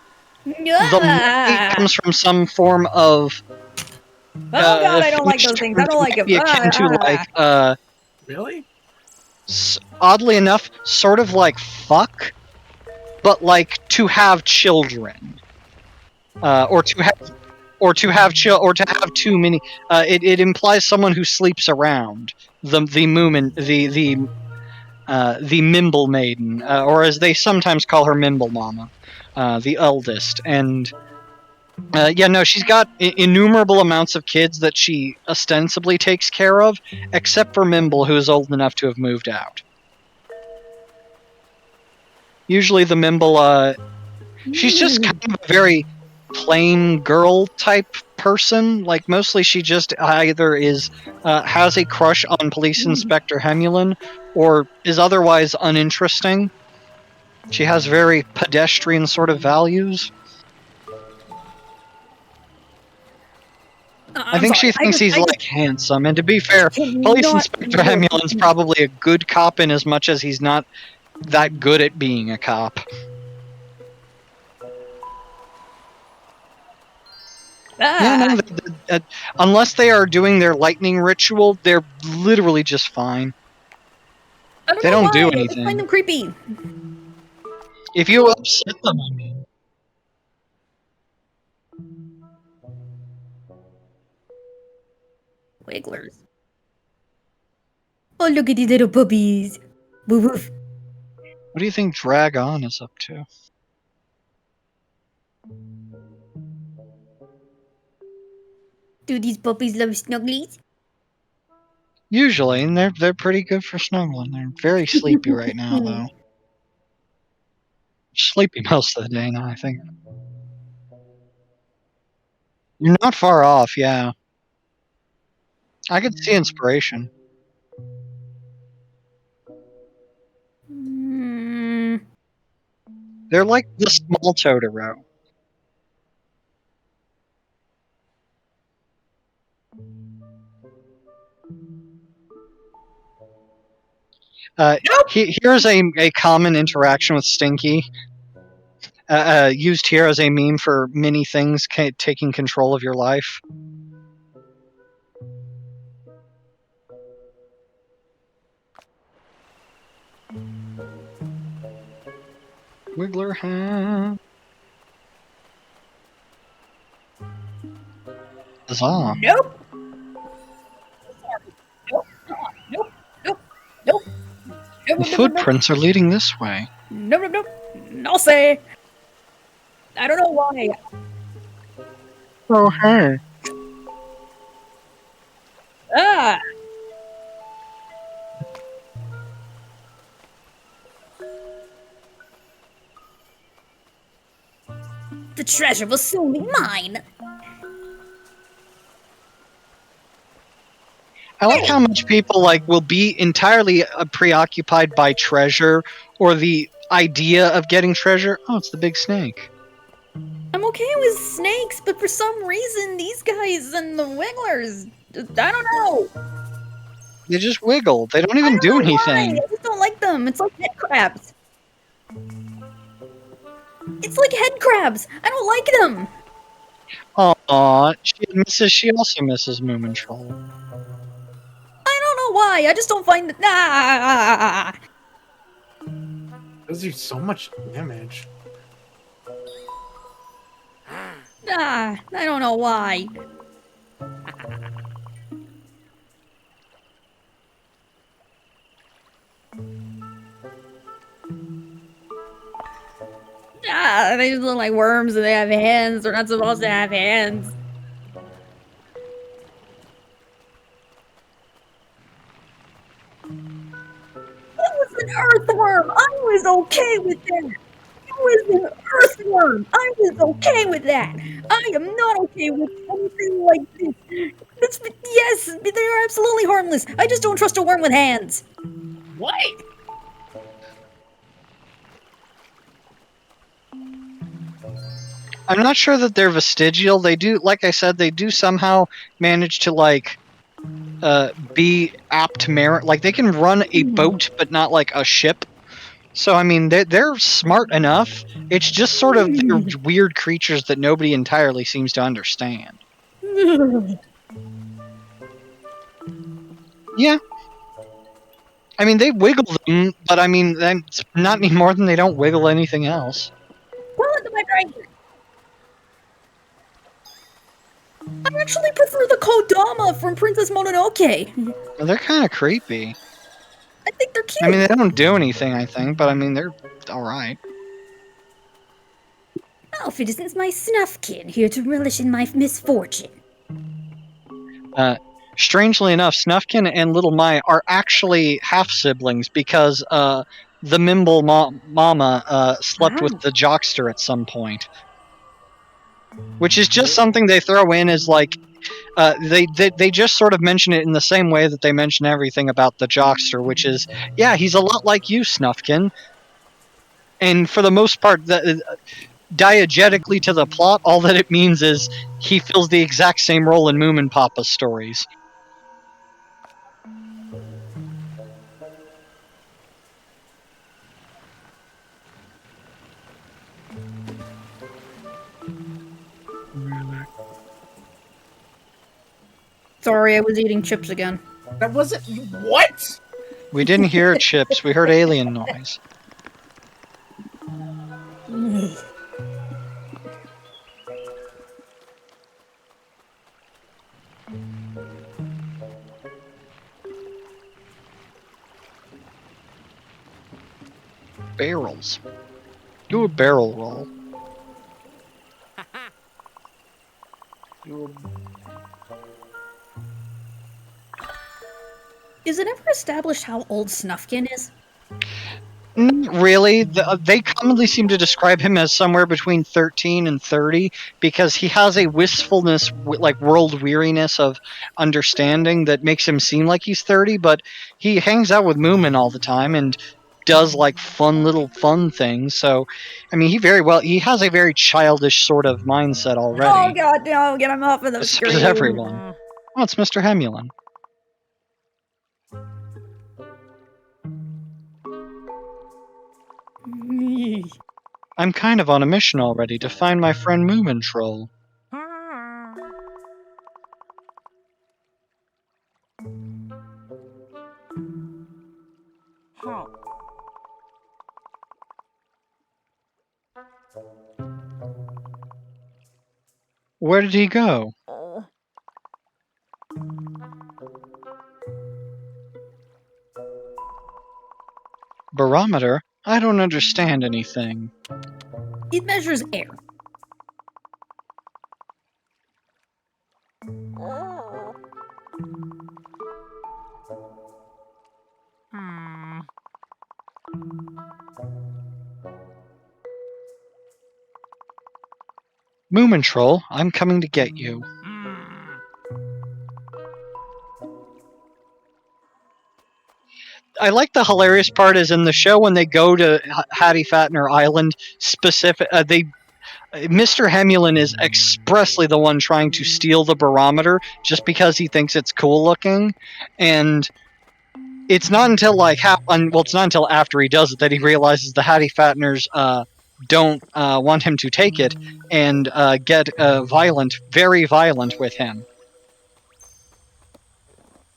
the money comes from some form of Oh god, I don't like those things. I don't like them. be akin to like Really? oddly enough, sort of like fuck, but like to have children, or to have too many. It implies someone who sleeps around the Moomin, the Mimble Maiden, or as they sometimes call her, Mimble Mama, the eldest, and. Yeah, no, she's got innumerable amounts of kids that she ostensibly takes care of, except for Mimble, who is old enough to have moved out. Usually the Mimble, she's just kind of a very plain girl type person. Like, mostly she just either has a crush on Police Inspector Hemulin, or is otherwise uninteresting. She has very pedestrian sort of values. I think she thinks he's handsome, and to be fair, Police Inspector Hemulin's probably a good cop in as much as he's not that good at being a cop. Yeah, no, unless they are doing their lightning ritual, they're literally just fine. They don't do anything. I find them creepy. If you upset them, I mean. Wigglers. Oh, look at these little puppies. Woof woof. What do you think Dragon is up to? Do these puppies love snugglies? Usually, and they're pretty good for snuggling. They're very sleepy right now, though. Sleepy most of the day now, I think. You're not far off, yeah. I could see inspiration. They're like the small Totoro. Here's a common interaction with Stinky. Used here as a meme for many things taking control of your life. Wiggler hat. Huzzah. Nope. Nope. Nope. Nope. Nope. The footprints are leading this way. Nope. Nope. Nope. I'll say. I don't know why. Oh, hey. Ah. The treasure will soon be mine. I like how much people will be entirely preoccupied by treasure or the idea of getting treasure. Oh, it's the big snake. I'm okay with snakes, but for some reason these guys and the wigglers, I don't know. They just wiggle. They don't even do anything. Why. I just don't like them. It's like head crabs. It's like head crabs. I don't like them. Aww, she also misses Moomin Troll. I don't know why. I just don't find it. Those do so much damage. I don't know why. They just look like worms and they have hands. They're not supposed to have hands. It was an earthworm. I was okay with that. It was an earthworm. I was okay with that. I am not okay with anything like this. Yes, they're absolutely harmless. I just don't trust a worm with hands. What? I'm not sure that they're vestigial. They do, like I said, they do somehow manage to be apt to merit. Like, they can run a boat, but not like a ship. So, I mean, they're smart enough. It's just sort of they're weird creatures that nobody entirely seems to understand. Yeah. I mean, they wiggle them, but I mean, that's not any more than they don't wiggle anything else. Well, into my right. I actually prefer the Kodama from Princess Mononoke. Well, they're kind of creepy. I think they're cute. I mean, they don't do anything, I think, but I mean, they're alright. Alfred isn't my Snufkin, here to relish in my misfortune. Strangely enough, Snufkin and Little Mai are actually half-siblings because the Mimble Mama slept with the Jockster at some point. Which is just something they throw in as, like, they just sort of mention it in the same way that they mention everything about the Jockster, which is, yeah, he's a lot like you, Snufkin. And for the most part, diegetically to the plot, all that it means is he fills the exact same role in Moomin Papa's stories. Sorry, I was eating chips again. That wasn't what? We didn't hear chips, we heard alien noise. Barrels. Do a barrel roll. Is it ever established how old Snufkin is? Not really. They commonly seem to describe him as somewhere between 13 and 30 because he has a wistfulness, like world weariness of understanding that makes him seem like he's 30, but he hangs out with Moomin all the time and does like fun things. So, I mean, he has a very childish sort of mindset already. Oh god, no, get him off of the So screen. does everyone. Oh, it's Mr. Hemulin. I'm kind of on a mission already to find my friend Moomin Troll. Where did he go? Barometer? I don't understand anything. It measures air. Moomin Troll, I'm coming to get you. I like the hilarious part is in the show when they go to Hattie Fattener Island, Mr. Hemulin is expressly the one trying to steal the barometer just because he thinks it's cool looking, and it's not until it's not until after he does it that he realizes the Hattie Fatteners don't want him to take it and get very violent with him.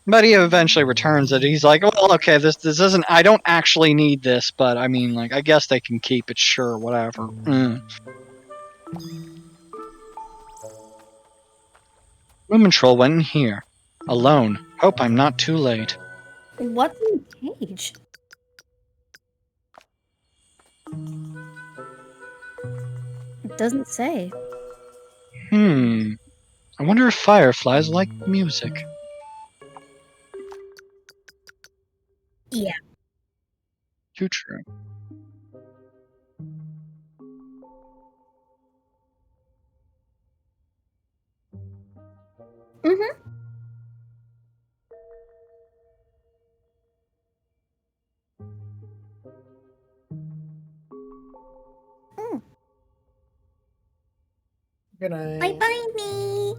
But he eventually returns it. He's like, well, okay, this isn't. I don't actually need this, but I mean, like, I guess they can keep it. Sure, whatever. Moomin Troll went in here, alone. Hope I'm not too late. What's in the cage? It doesn't say. I wonder if fireflies like music. Yeah. Too true. Mm-hmm. Good night. Bye-bye, me.